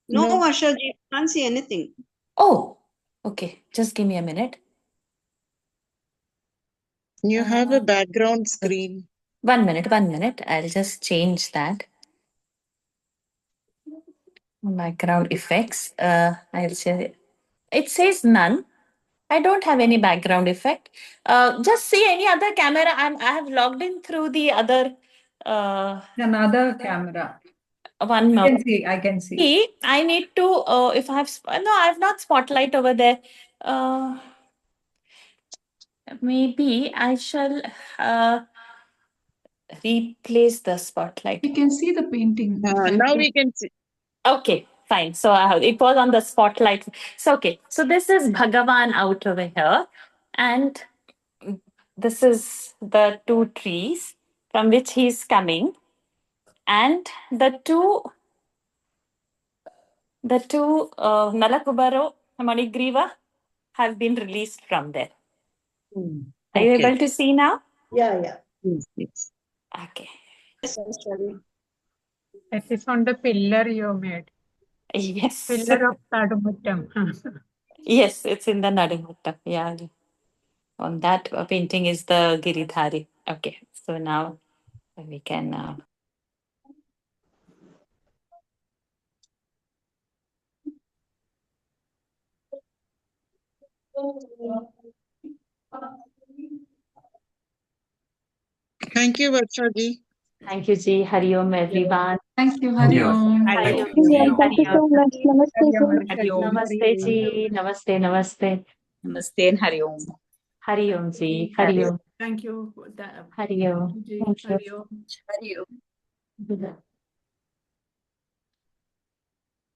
No, No. Varsha ji, can't see anything. Oh, okay. Just give me a minute. You have a background screen. 1 minute, 1 minute. I'll just change that. Background effects. I'll say it says none. I don't have any background effect. Just see any other camera. I have logged in through the other Another camera. one. I can see. I can see. See, I need to if I have no, I have not spotlight over there. Maybe I shall replace the spotlight. We can see the painting. Now we can see. Okay, fine. So it was on the spotlight. So okay. So this is Bhagavan out over here, and this is the two trees from which he's coming, and the two Nalakubaro Manigriva have been released from there. Are you able to see now? Yeah. Yes. Okay. It is on the pillar you made. Yes. Pillar of Nadumuttam. Yes, it's in the Nadumuttam. Yeah. On that painting is the Giridhari. Okay. So now we can. Thank you, Varsha ji. Thank you, Ji. Hari Om, everyone. Thank you, Hari Om. Hari Thank Om, you. Ji. Thank you so much. Namaste, sir. Hari Om. Namaste, Ji. Namaste, namaste. Namaste and Hari Om. Hari Om, Ji. Hari Om. Thank you. Hari Om. Ji. Thank you. Hari Om. Hari Om. Good.